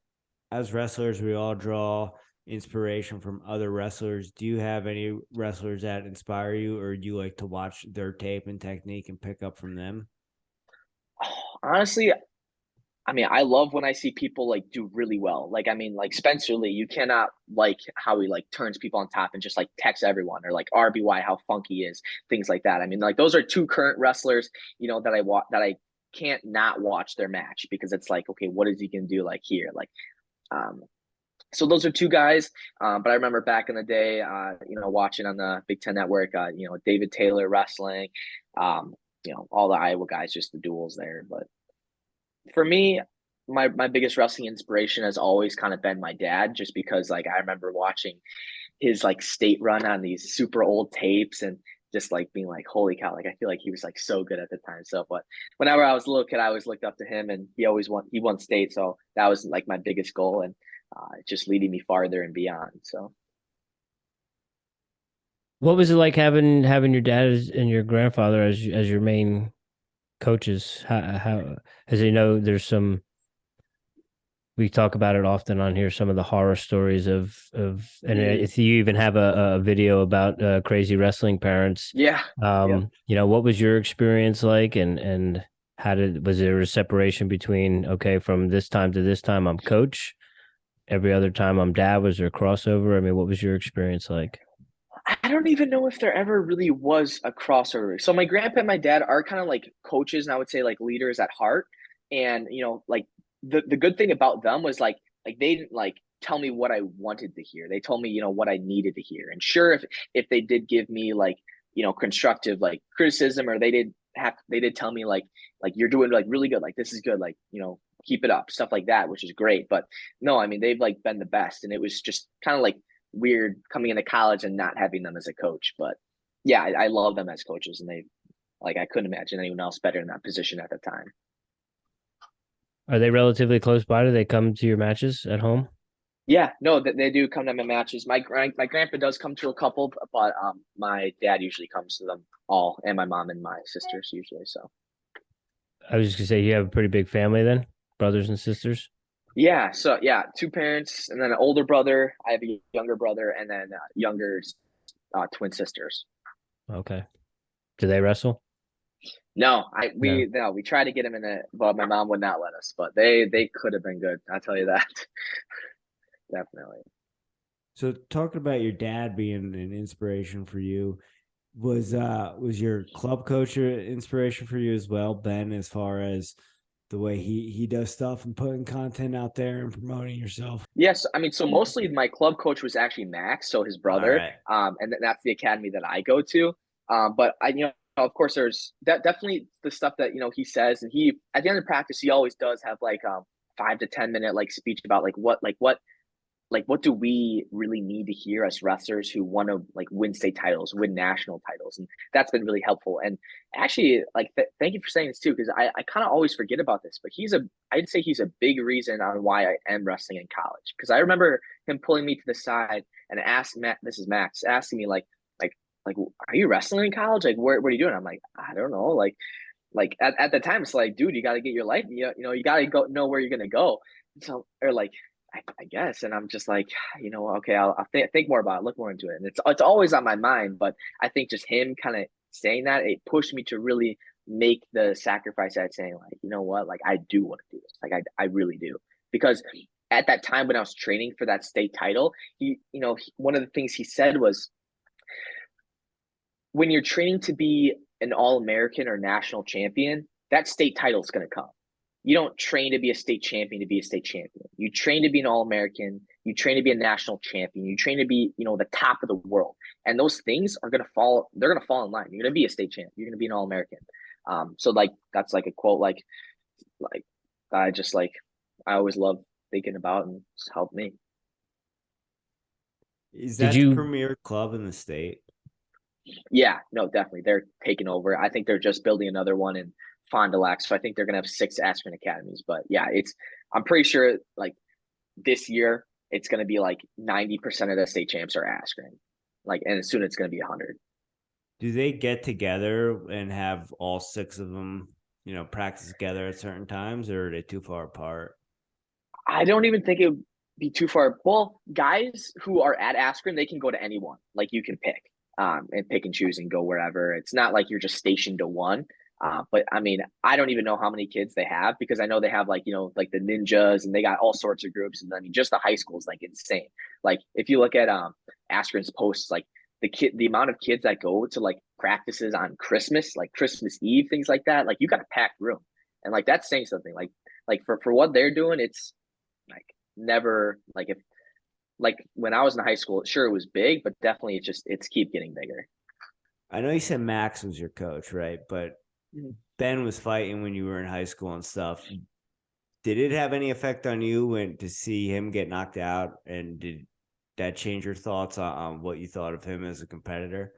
as wrestlers, we all draw inspiration from other wrestlers. Do you have any wrestlers that inspire you, or do you like to watch their tape and technique and pick up from them? Honestly, I mean, I love when I see people like do really well. Like, I mean, like Spencer Lee, you cannot like how he like turns people on top and just like texts everyone, or like RBY, how funky he is, things like that. I mean, like those are two current wrestlers, that I can't not watch their match, because it's like, okay, what is he gonna do like here? Like, so those are two guys. But I remember back in the day, watching on the Big Ten Network, David Taylor wrestling, all the Iowa guys, just the duels there. But for me, my biggest wrestling inspiration has always kind of been my dad, just because like I remember watching his like state run on these super old tapes and just like being like, holy cow, like I feel like he was like so good at the time. So but whenever I was a little kid, I always looked up to him, and he won state. So that was like my biggest goal, and just leading me farther and beyond. So What was it like having your dad and your grandfather as your main coaches? How as you know, there's some we talk about it often on here. Some of the horror stories and if you even have a video about crazy wrestling parents. yeah. What was your experience like, and was there a separation between, okay, from this time to this time I'm coach, every other time I'm dad? Was there a crossover? I mean, what was your experience like? I don't even know if there ever really was a crossover. So my grandpa and my dad are kind of like coaches, and I would say like leaders at heart. And like the good thing about them was like they didn't like tell me what I wanted to hear. They told me, what I needed to hear. And sure, if they did give me like, constructive like criticism, or they did tell me like you're doing like really good, like this is good, like, keep it up, stuff like that, which is great. But no, I mean, they've like been the best. And it was just kind of like weird coming into college and not having them as a coach. But yeah, I love them as coaches, and they like I couldn't imagine anyone else better in that position at the time. Are they relatively close by? Do they come to your matches at home? Yeah, no, they do come to my matches. My grandpa does come to a couple, but my dad usually comes to them all, and my mom and my sisters usually. So I was just gonna say, you have a pretty big family then, brothers and sisters. yeah, so yeah, two parents, and then an older brother. I have a younger brother, and then younger twin sisters. Okay. Do they wrestle? No, No. we tried to get him in it, but my mom would not let us. But they could have been good. I'll tell you that. Definitely. So talking about your dad being an inspiration for you, was your club coach an inspiration for you as well, Ben, as far as the way he does stuff and putting content out there and promoting yourself? Yes, I mean, so mostly my club coach was actually Max, so his All brother, right. and that's the academy that I go to. But of course, there's definitely the stuff that he says, and he at the end of practice, he always does have like 5 to 10 minute like speech about what do we really need to hear as wrestlers who want to like win state titles, win national titles, and that's been really helpful. And actually, like thank you for saying this too, because I kind of always forget about this, but I'd say he's a big reason on why I am wrestling in college. Because I remember him pulling me to the side and asked Matt, this is Max, asking me like are you wrestling in college? Like what are you doing? I'm like, I don't know, like at the time it's like, dude, you got to get your life, you got to go know where you're gonna go. So or like I guess. And I'm just like, okay, I'll think more about it, look more into it. And it's always on my mind, but I think just him kind of saying that, it pushed me to really make the sacrifice at saying like, you know what, like I do want to do this. Like I really do. Because at that time when I was training for that state title, one of the things he said was, when you're training to be an All-American or national champion, that state title is going to come. You don't train to be a state champion to be a state champion. You train to be an All-American. You train to be a national champion. You train to be, the top of the world. And those things are going to fall. They're going to fall in line. You're going to be a state champ. You're going to be an All-American. So like that's like a quote like I just like I always love thinking about, and it's helped me. Is that the premier club in the state? Yeah, no, definitely. They're taking over. I think they're just building another one in Fond du Lac. So I think they're gonna have 6 Askren academies. But yeah, I'm pretty sure like this year it's gonna be like 90% of the state champs are Askren. Like, and soon it's gonna be 100. Do they get together and have all 6 of them, practice together at certain times, or are they too far apart? I don't even think it would be too far. Well, guys who are at Askren, they can go to anyone. Like you can pick. And pick and choose and go wherever. It's not like you're just stationed to one. But I mean, I don't even know how many kids they have, because I know they have like the ninjas, and they got all sorts of groups. And I mean, just the high school is like insane. Like if you look at Askren's posts, like the amount of kids that go to like practices on Christmas, like Christmas Eve, things like that, like you got a packed room, and like that's saying something. Like for what they're doing, it's like never like if. Like when I was in high school, sure it was big, but definitely it's keep getting bigger. I know you said Max was your coach, right? But Ben was fighting when you were in high school and stuff. Did it have any effect on you when to see him get knocked out, and did that change your thoughts on what you thought of him as a competitor?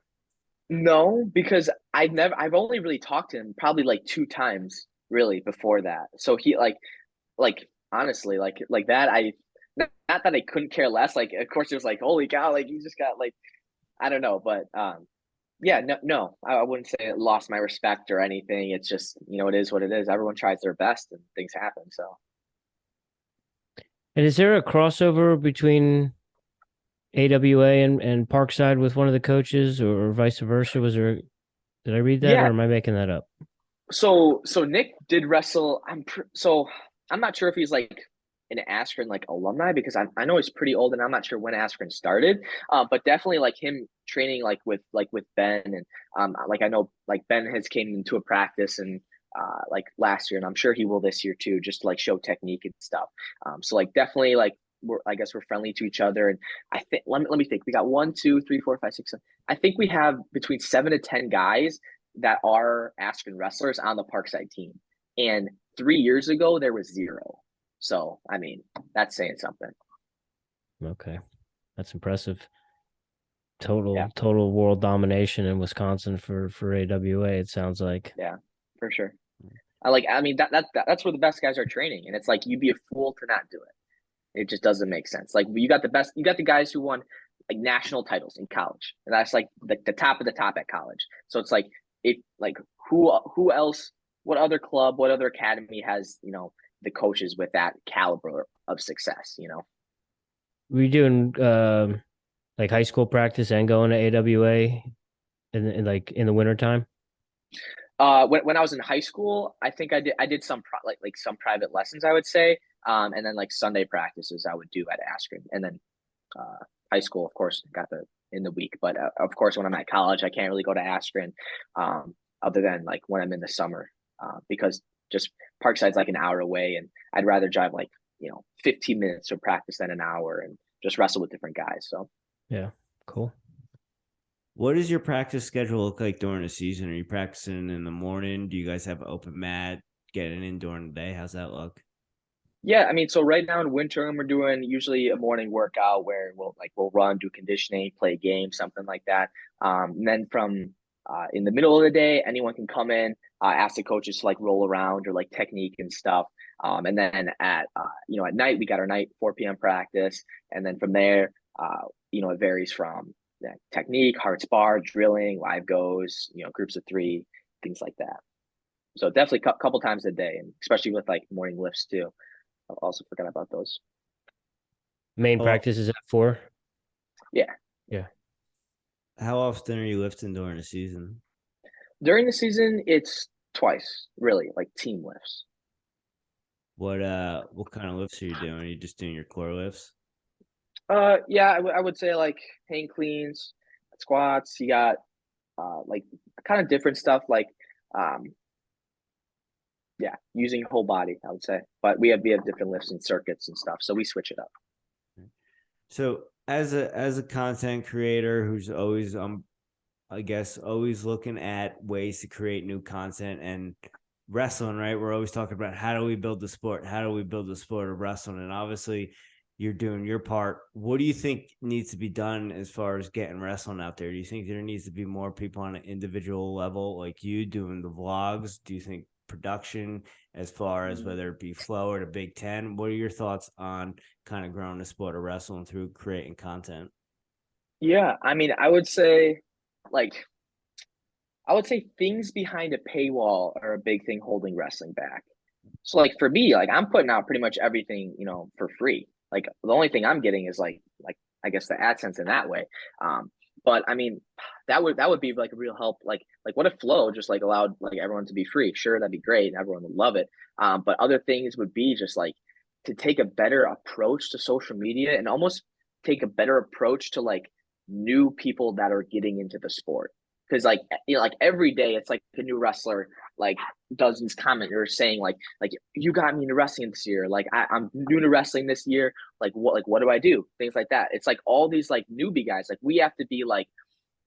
No, because I've only really talked to him probably like 2 times really before that. So he like honestly like that I not that I couldn't care less. Like of course it was like holy cow, like you just got like I don't know, but yeah, no, I wouldn't say it lost my respect or anything. It's just it is what it is. Everyone tries their best and things happen. So And is there a crossover between AWA and Parkside with one of the coaches, or vice versa? Did I read that, or yeah, am I making that up? so Nick did wrestle. So I'm not sure if he's like an Askren like alumni because I know he's pretty old and I'm not sure when Askren started. But definitely like him training like with Ben and like I know like Ben has came into a practice and like last year and I'm sure he will this year too, just to like show technique and stuff. So like definitely like I guess we're friendly to each other and I think let me think. We got 1, 2, 3, 4, 5, 6, 7. I think we have between 7 to 10 guys that are Askren wrestlers on the Parkside team. And 3 years ago, there was 0. So, I mean, that's saying something. Okay, that's impressive. Yeah. Total world domination in Wisconsin for AWA. It sounds like. Yeah, for sure. I mean, that's where the best guys are training. And it's like, you'd be a fool to not do it. It just doesn't make sense. Like, you got the guys who won like national titles in college. And that's like the top of the top at college. So it's like, who else, what other club, what other academy has, the coaches with that caliber of success? Were you doing like high school practice and going to AWA in like in the wintertime? When I was in high school, I think I did some like some private lessons, I would say. And then like Sunday practices I would do at Askren. And then high school, of course, got the in the week. But of course, when I'm at college, I can't really go to Askren other than like when I'm in the summer because just Parkside's like an hour away, and I'd rather drive like 15 minutes to practice than an hour and just wrestle with different guys. So yeah, cool. What does your practice schedule look like during the season? Are you practicing in the morning? Do you guys have open mat getting in during the day? How's that look? yeah, I mean, so right now in winter, we're doing usually a morning workout where we'll run, do conditioning, play a game, something like that. And then from in the middle of the day, anyone can come in, ask the coaches to like roll around or like technique and stuff. And then at night we got our night 4 p.m. practice, and then from there, it varies from technique, hard spar, drilling, live goes, groups of 3, things like that. So definitely a couple times a day, and especially with like morning lifts too. I also forgot about those. Main Oh, practice is at 4. Yeah. Yeah. how often are you lifting during the season? During the season, it's twice, really, like team lifts. What kind of lifts are you doing? Are you just doing your core lifts? Yeah, I would say like hang cleans, squats. You got like kind of different stuff like um yeah, using whole body, I would say. But we have different lifts and circuits and stuff, so we switch it up. So as a content creator who's always I guess always looking at ways to create new content and wrestling, right? We're always talking about how do we build the sport? How do we build the sport of wrestling? And obviously you're doing your part. What do you think needs to be done as far as getting wrestling out there? Do you think there needs to be more people on an individual level like you doing the vlogs? Do you think production as far as whether it be Flow or the Big Ten? What are your thoughts on kind of growing the sport of wrestling through creating content? Yeah, I mean, like I would say things behind a paywall are a big thing holding wrestling back. So like for me, like I'm putting out pretty much everything, for free. Like the only thing I'm getting is like I guess the AdSense in that way. But I mean, that would be like a real help. Like what if Flow just like allowed like everyone to be free? Sure, that'd be great and everyone would love it. But other things would be just like to take a better approach to social media and almost take a better approach to like new people that are getting into the sport. Because like like every day it's like a new wrestler like does these comments or saying like you got me into wrestling this year, like I'm new to wrestling this year, like what do I do, things like that. It's like all these like newbie guys, like we have to be like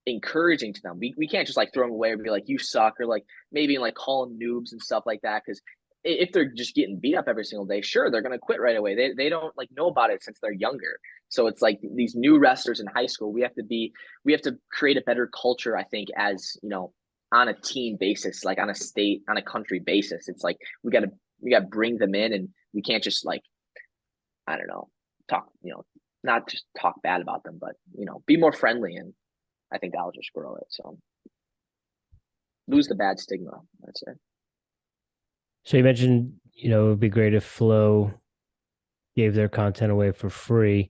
encouraging to them. We can't just like throw them away and be like you suck or like maybe like call them noobs and stuff like that, because if they're just getting beat up every single day, sure, they're going to quit right away. They don't like know about it since they're younger. So it's like these new wrestlers in high school, we have to create a better culture, I think, as, on a team basis, like on a country basis. It's like we got to bring them in, and we can't just like, I don't know, talk, not just talk bad about them, but, be more friendly. And I think that'll just grow it. So lose the bad stigma, I'd say. So you mentioned, it would be great if Flow gave their content away for free.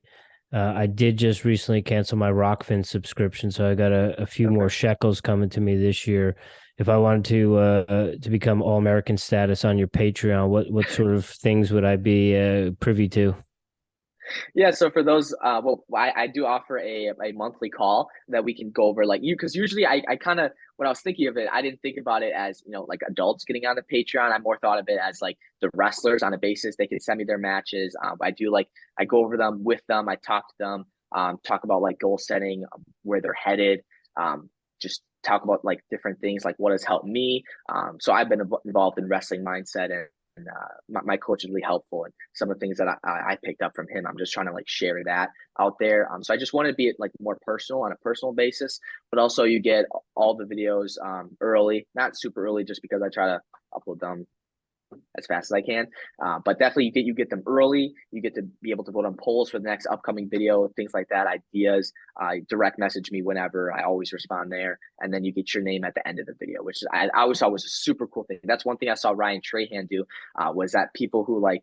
I did just recently cancel my Rockfin subscription, so I got a few more shekels coming to me this year. If I wanted to become All American status on your Patreon, what sort of things would I be privy to? Yeah, so for those, I do offer a monthly call that we can go over, like, because usually I kind of, when I was thinking of it, I didn't think about it as, like adults getting on the Patreon. I more thought of it as like the wrestlers on a basis. They can send me their matches. I go over them with them. I talk to them, talk about like goal setting, where they're headed, just talk about like different things, like what has helped me. So I've been involved in wrestling mindset, and my coach is really helpful, and some of the things that I picked up from him, I'm just trying to like share that out there. So I just want to be like more personal, on a personal basis, but also you get all the videos early, not super early, just because I try to upload them as fast as I can. But definitely you get them early. You get to be able to vote on polls for the next upcoming video, things like that, ideas. Direct message me whenever. I always respond there. And then you get your name at the end of the video, which I always thought was a super cool thing. That's one thing I saw Ryan Trahan do, was that people who like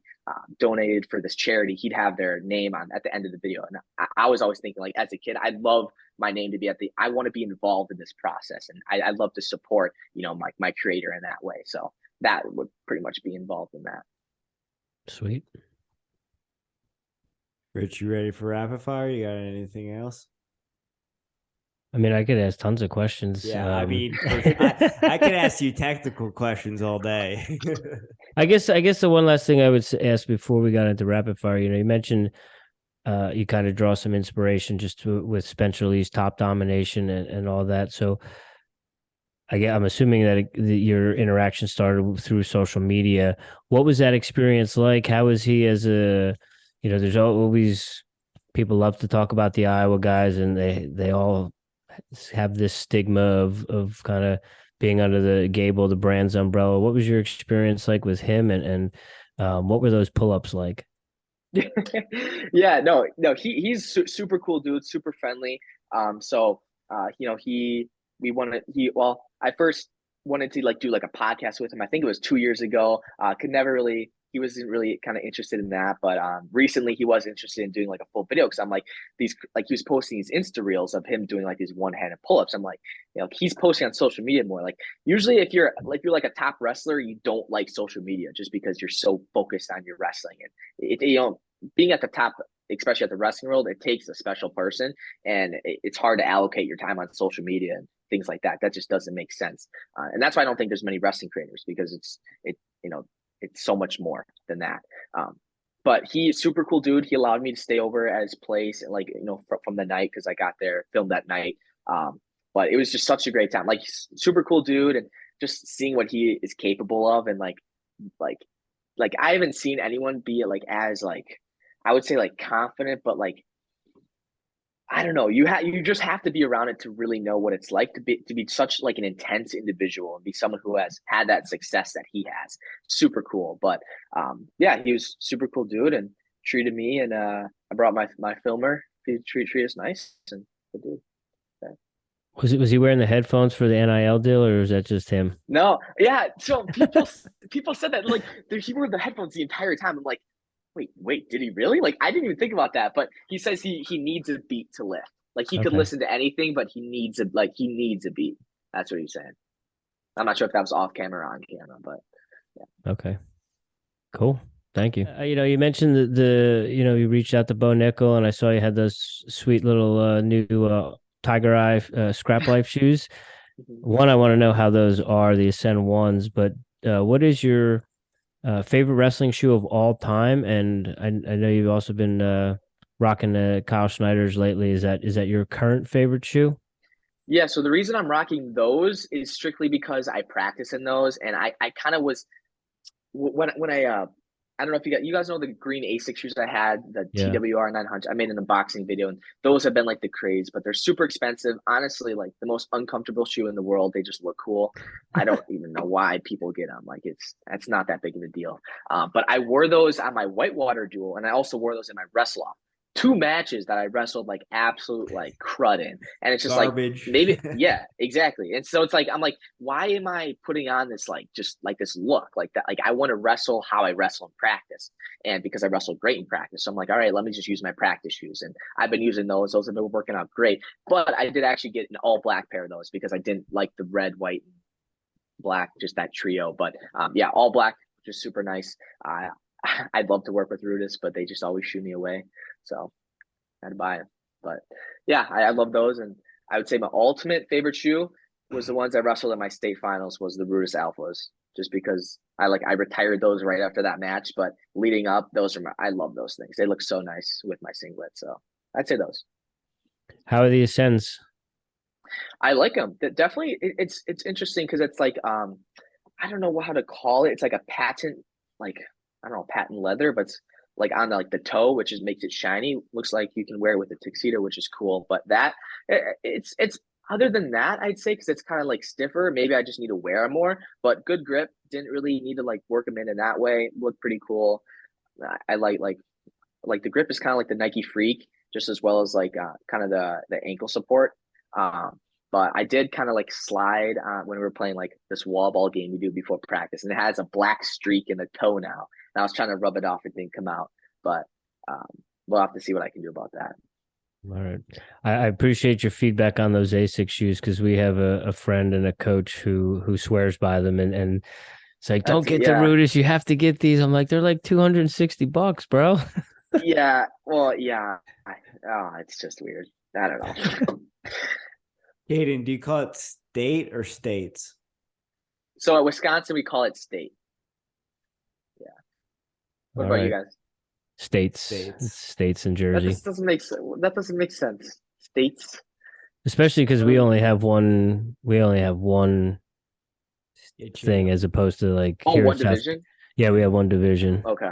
donated for this charity, he'd have their name on at the end of the video. And I was always thinking, like, as a kid, I'd love my name to be I want to be involved in this process. And I'd love to support, my creator in that way. So that would pretty much be involved in that. Sweet. Rich, you ready for rapid fire? You got anything else? I mean, I could ask tons of questions. Yeah, I could ask you technical questions all day. I guess the one last thing I would ask before we got into rapid fire, you mentioned you kind of draw some inspiration just with Spencer Lee's Top Domination and all that. So I'm assuming that your interaction started through social media. What was that experience like? How is he as a, there's always, people love to talk about the Iowa guys, and they all have this stigma of kind of being under the Gable, the brand's umbrella. What was your experience like with him, and what were those pull-ups like? Yeah, no, he's super cool dude, super friendly. I first wanted to like do like a podcast with him. I think it was 2 years ago. He wasn't really kind of interested in that, but recently he was interested in doing like a full video, because I'm like, he was posting these Insta reels of him doing like these one-handed pull-ups. I'm like, he's posting on social media more. Like usually if you're like a top wrestler, you don't like social media just because you're so focused on your wrestling, and being at the top, especially at the wrestling world, it takes a special person, and it's hard to allocate your time on social media and things like that. That just doesn't make sense. And that's why I don't think there's many wrestling creators, because it's so much more than that. But he's super cool dude. He allowed me to stay over at his place, and like, from the night, because I got there, filmed that night. But it was just such a great time. Like, super cool dude, and just seeing what he is capable of, and like I haven't seen anyone be like as like, I would say like confident, but like, I don't know. You just have to be around it to really know what it's like to be such like an intense individual, and be someone who has had that success that he has. Super cool. But yeah, he was super cool dude, and treated me, and I brought my filmer. He treated us nice, and good dude. Yeah. Was he wearing the headphones for the NIL deal, or was that just him? No, yeah. So people said that like he wore the headphones the entire time. I'm like, wait, did he really? Like, I didn't even think about that. But he says he needs a beat to lift. Like, he could listen to anything, but he needs a beat. That's what he's saying. I'm not sure if that was off camera or on camera, but yeah. Okay, cool. Thank you. You mentioned you reached out to Bo Nickel, and I saw you had those sweet little new Tiger Eye Scrap Life shoes. One, I want to know how those are, the Ascend ones, but what is your favorite wrestling shoe of all time? And I know you've also been rocking the Kyle Schneider's lately. Is that your current favorite shoe? Yeah, so the reason I'm rocking those is strictly because I practice in those, and I kind of was when I don't know if you guys know the green Asics shoes I had, the Yeah. TWR 900. I made an unboxing video, and those have been like the craze, but they're super expensive. Honestly, like the most uncomfortable shoe in the world. They just look cool. I don't even know why people get them. Like it's not that big of a deal. But I wore those on my whitewater duel, and I also wore those in my wrestle off. Two matches that I wrestled like absolute like crud in, and it's just Garbage. like maybe yeah, exactly. And so it's like I'm like, why am I putting on this like just like this look like that? Like I want to wrestle how I wrestle in practice, and because I wrestled great in practice, so I'm like, all right, let me just use my practice shoes, and I've been using those. Those have been working out great. But I did actually get an all black pair of those because I didn't like the red, white, and black, just that trio. But yeah, all black, just super nice. I'd love to work with Rudis, but they just always shoo me away. So I had to buy them. But yeah, I love those. And I would say my ultimate favorite shoe was the ones I wrestled in my state finals was the Rudis Alphas, just because I retired those right after that match. But leading up, I love those things. They look so nice with my singlet. So I'd say those. How are the Ascends? I like them. Definitely, it's interesting because it's like I don't know how to call it. It's like a patent, like I don't know, patent leather, but it's like on the toe, which makes it shiny. Looks like you can wear it with a tuxedo, which is cool. But it's other than that, I'd say because it's kind of like stiffer. Maybe I just need to wear them more. But good grip. Didn't really need to like work them in that way. Looked pretty cool. I like the grip is kind of like the Nike Freak, just as well as like kind of the ankle support. But I did kind of like slide when we were playing like this wall ball game we do before practice, and it has a black streak in the toe now. And I was trying to rub it off, it didn't come out, but we'll have to see what I can do about that. All right. I appreciate your feedback on those Asics shoes because we have a friend and a coach who swears by them and it's like, don't get the Rudis, you have to get these. I'm like, they're like $260, bro. Yeah. Well, yeah. It's just weird. I don't know. Cayden, do you call it state or states? So at Wisconsin, we call it state. Yeah. What about you guys? States. It's states in Jersey. That doesn't make sense. States. Especially because we only have one thing as opposed to like here one division? Yeah, we have one division. Okay.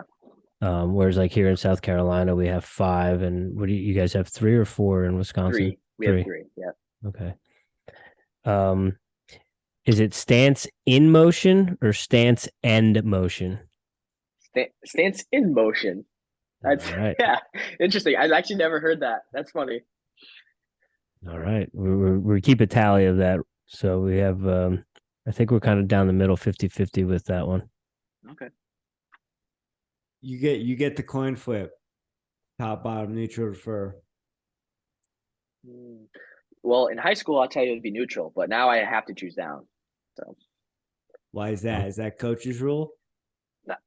Whereas like here in South Carolina we have 5, and what do you guys have 3 or 4 in Wisconsin? 3. We have 3, yeah. Okay. Is it stance in motion or stance end motion? Stance in motion. That's right. Yeah, interesting. I've actually never heard that. That's funny. All right, we keep a tally of that. So we have, I think we're kind of down the middle, 50-50 with that one. Okay. You get the coin flip, top, bottom, neutral, fur. Well, in high school, I'll tell you it'd be neutral, but now I have to choose down. So, why is that? Is that coach's rule?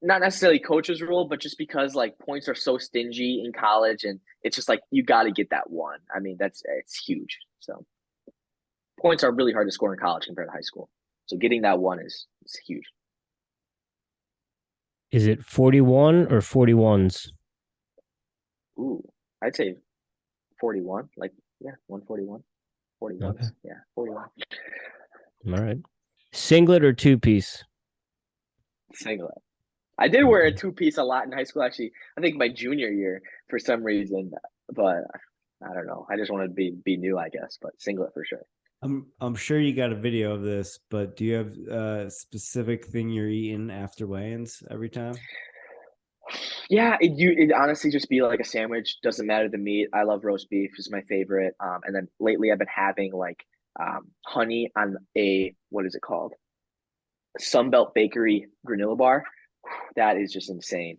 Not necessarily coach's rule, but just because like points are so stingy in college, and it's just like you got to get that one. I mean, it's huge. So points are really hard to score in college compared to high school. So getting that one is huge. Is it 41 or 41s? Ooh, I'd say 41. Like, yeah, 141. 41. Okay. Yeah, 41. All right. Singlet or 2-piece? Singlet. I did wear a 2-piece a lot in high school, actually. I think my junior year for some reason, but I don't know. I just wanted to be new, I guess, but singlet for sure. I'm sure you got a video of this, but do you have a specific thing you're eating after weigh-ins every time? Yeah, it honestly just be like a sandwich. Doesn't matter the meat. I love roast beef is my favorite. And then lately I've been having like honey on what is it called? Sunbelt Bakery granola bar. That is just insane.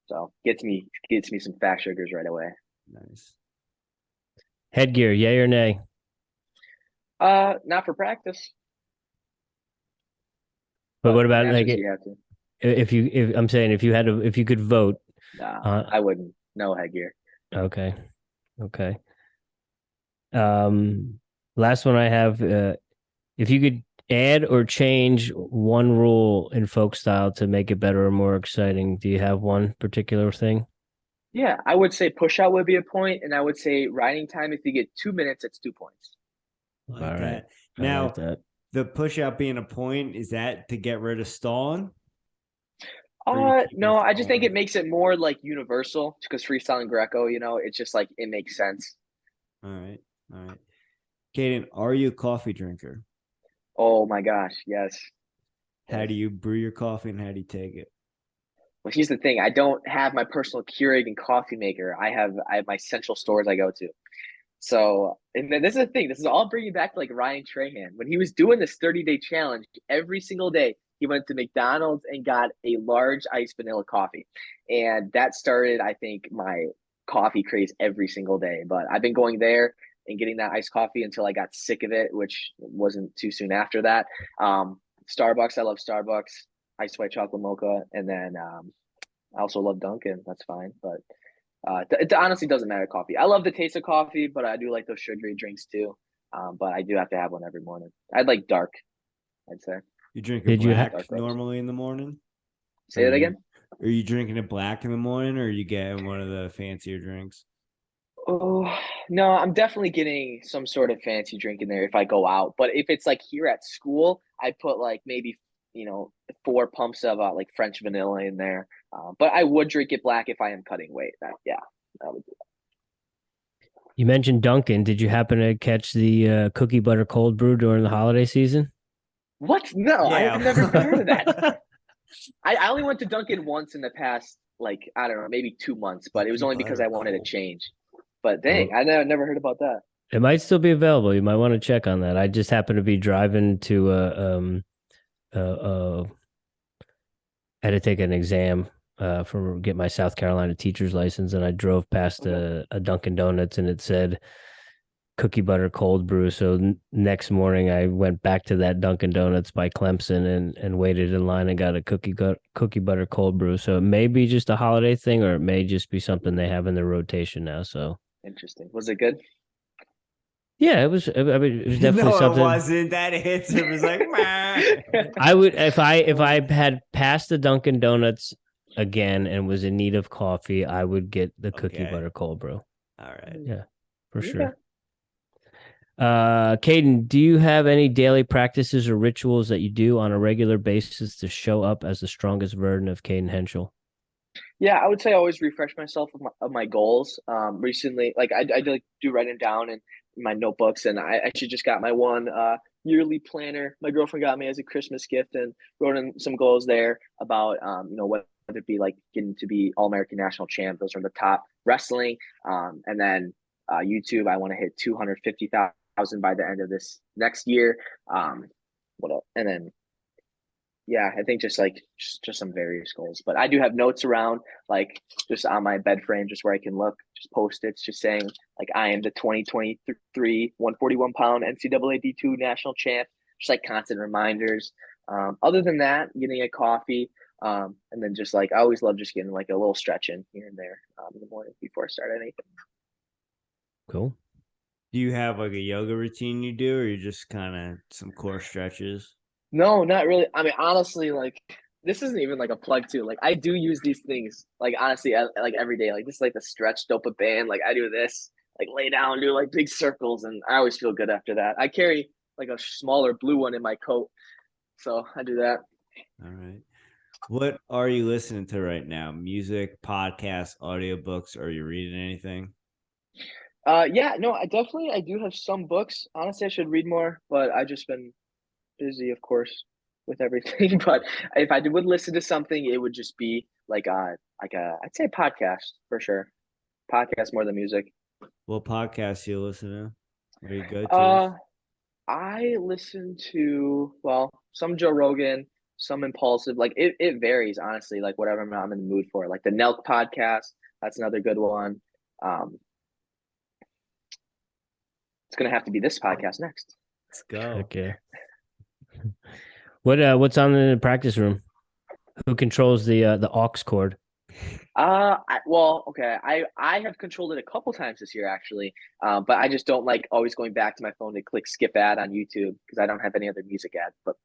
So gets me some fat sugars right away. Nice. Headgear, yay or nay? Not for practice. But what about like if you could vote? Nah, I wouldn't. No headgear. Okay. Last one I have. If you could add or change one rule in folk style to make it better or more exciting, do you have one particular thing? Yeah, I would say push out would be a point, and I would say riding time. If you get 2 minutes, it's 2 points. All right. Now, the push out being a point, is that to get rid of stalling? Or you keep No, I just think it forms? makes it more like universal because freestyle and Greco, it's just like it makes sense. All right. All right. Cayden, are you a coffee drinker? Oh my gosh, yes. How Yes. do you brew your coffee and how do you take it? Well, here's the thing. I don't have my personal Keurig and coffee maker. I have my central stores I go to. So, and then this is the thing. This is all bringing back to like Ryan Trahan. When he was doing this 30-day challenge, every single day he went to McDonald's and got a large iced vanilla coffee. And that started, I think, my coffee craze every single day. But I've been going there and getting that iced coffee until I got sick of it, which wasn't too soon after that. Starbucks, I love Starbucks, iced white chocolate mocha, and then I also love Dunkin'. That's fine, but it honestly doesn't matter coffee. I love the taste of coffee, but I do like those sugary drinks too. But I do have to have one every morning. I'd like dark, I'd say. You drink a Did you black Dark roast. normally in the morning? Say that again? Are you drinking it black in the morning or are you getting one of the fancier drinks? Oh, no, I'm definitely getting some sort of fancy drink in there if I go out. But if it's like here at school, I put like maybe, 4 pumps of like French vanilla in there. But I would drink it black if I am cutting weight. Yeah, I would do You mentioned Dunkin'. Did you happen to catch the cookie butter cold brew during the holiday season? What? No, I have never even heard of that. Yeah. I only went to Dunkin' once in the past, like, I don't know, maybe 2 months, but it was Cookie only because butter I wanted to cold. change. But dang, I never heard about that. It might still be available. You might want to check on that. I just happened to be driving to I had to take an exam for get my South Carolina teacher's license, and I drove past a Dunkin' Donuts, and it said cookie butter cold brew. So next morning, I went back to that Dunkin' Donuts by Clemson and waited in line and got a cookie butter cold brew. So it may be just a holiday thing, or it may just be something they have in their rotation now. So Interesting. Was it good? yeah, it was. I mean, it was definitely No, something. it wasn't. That answer was like, meh. I would if I had passed the Dunkin' Donuts again and was in need of coffee, I would get the cookie Okay. butter cold brew. All right. Yeah, for Okay. sure. Cayden, do you have any daily practices or rituals that you do on a regular basis to show up as the strongest version of Cayden Henshcel? Yeah, I would say I always refresh myself of my goals. Recently, like I do write them down in my notebooks, and I actually just got my one yearly planner. My girlfriend got me as a Christmas gift, and wrote in some goals there about whether it be like getting to be All American National Champ. Those are the top wrestling, and then YouTube. I want to hit 250,000 by the end of this next year. What else? And then yeah, I think just some various goals. But I do have notes around, like just on my bed frame, just where I can look, just post-its, just saying like I am the 2023 141-pound NCAA D2 national champ. Just like constant reminders. Other than that, getting a coffee, and then just like I always love just getting like a little stretch in here and there in the morning before I start anything. Cool. Do you have like a yoga routine you do, or you just kind of some core stretches? No, not really. I mean, honestly, like this isn't even like a plug too. Like I do use these things, like honestly, like every day. Like this is like the stretch dopa band. Like I do this, like lay down, do like big circles, and I always feel good after that. I carry like a smaller blue one in my coat, so I do that. All right. What are you listening to right now? Music, podcasts, audiobooks? Are you reading anything? Yeah, no, I do have some books. Honestly, I should read more, but I just been busy, of course, with everything. But if I would listen to something, it would just be like I'd say a podcast for sure. Podcast more than music. What podcasts you listen to? Where you go to? I listen to some Joe Rogan, some Impulsive. Like it varies honestly. Like whatever I'm in the mood for. Like the Nelk podcast, that's another good one. It's gonna have to be this podcast next. Let's go. Okay. What's on in the practice room? Who controls the aux cord? Okay. I have controlled it a couple times this year actually, but I just don't like always going back to my phone to click skip ad on YouTube because I don't have any other music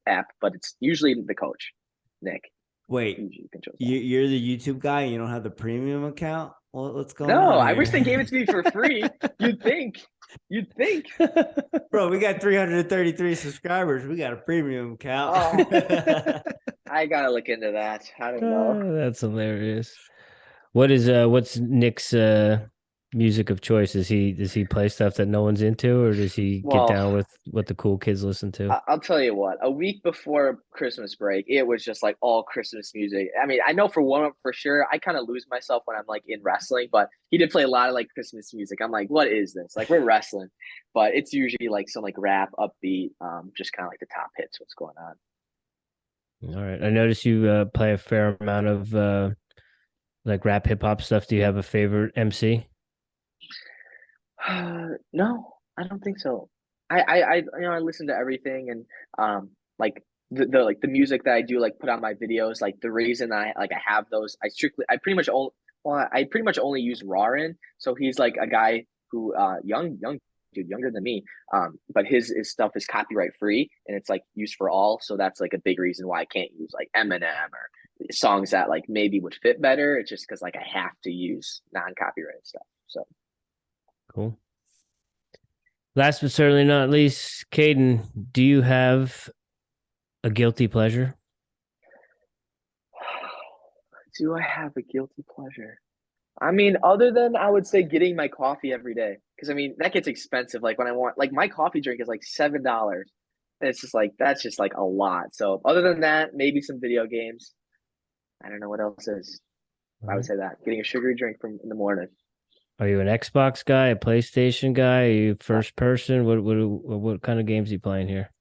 app. But it's usually the coach, Nick. Wait, Usually controls that. you're the YouTube guy. And you don't have the premium account. Well, what's going No, on? I here? wish they gave it to me for free. You'd think. Bro, we got 333 subscribers. We got a premium account. I gotta look into that. I don't know. That's hilarious. What's Nick's music of choice? Does he play stuff that no one's into, or does he get Well, down with what the cool kids listen to? I'll tell you what. A week before Christmas break, it was just like all Christmas music. I mean, I know for sure. I kind of lose myself when I'm like in wrestling, but he did play a lot of like Christmas music. I'm like, what is this? Like we're wrestling, but it's usually like some like rap, upbeat, just kind of like the top hits. What's going on? All right. I noticed you play a fair amount of like rap hip hop stuff. Do you have a favorite MC? No, I don't think so. I listen to everything and like the music that I do like put on my videos. Like the reason I have those, I pretty much only I pretty much only use Rarin. So he's like a guy who young dude younger than me. But his stuff is copyright free and it's like used for all. So that's like a big reason why I can't use like Eminem or songs that like maybe would fit better. It's just because like I have to use non-copyrighted stuff. So. Cool. Last but certainly not least, Cayden, do you have a guilty pleasure? Do I have a guilty pleasure? I mean, other than I would say getting my coffee every day, because I mean that gets expensive. Like when I want, like my coffee drink is like $7, and it's just like that's just like a lot. So other than that, maybe some video games. I don't know what else is. I would say that getting a sugary drink from in the morning. Are you an Xbox guy, a PlayStation guy? Are you first person? What kind of games are you playing here?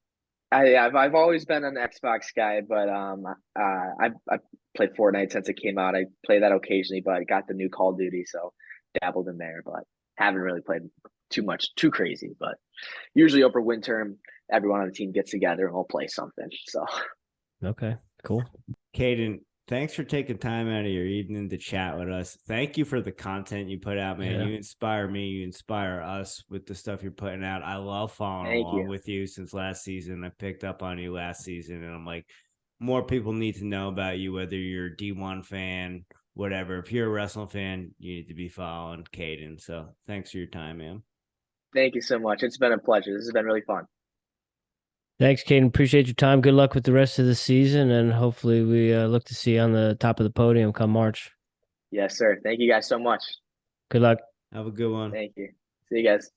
I've always been an Xbox guy, but I played Fortnite since it came out. I play that occasionally, but I got the new Call of Duty, so dabbled in there, but haven't really played too crazy. But usually over winter, everyone on the team gets together and we'll play something. So Okay, cool. Cayden, thanks for taking time out of your evening to chat with us. Thank you for the content you put out, man. Yeah. You inspire me. You inspire us with the stuff you're putting out. I love following along with you since last season. I picked up on you last season, and I'm like, more people need to know about you, whether you're a D1 fan, whatever. If you're a wrestling fan, you need to be following Cayden. So thanks for your time, man. Thank you so much. It's been a pleasure. This has been really fun. Thanks, Cayden. Appreciate your time. Good luck with the rest of the season, and hopefully we look to see you on the top of the podium come March. Yes, sir. Thank you guys so much. Good luck. Have a good one. Thank you. See you guys.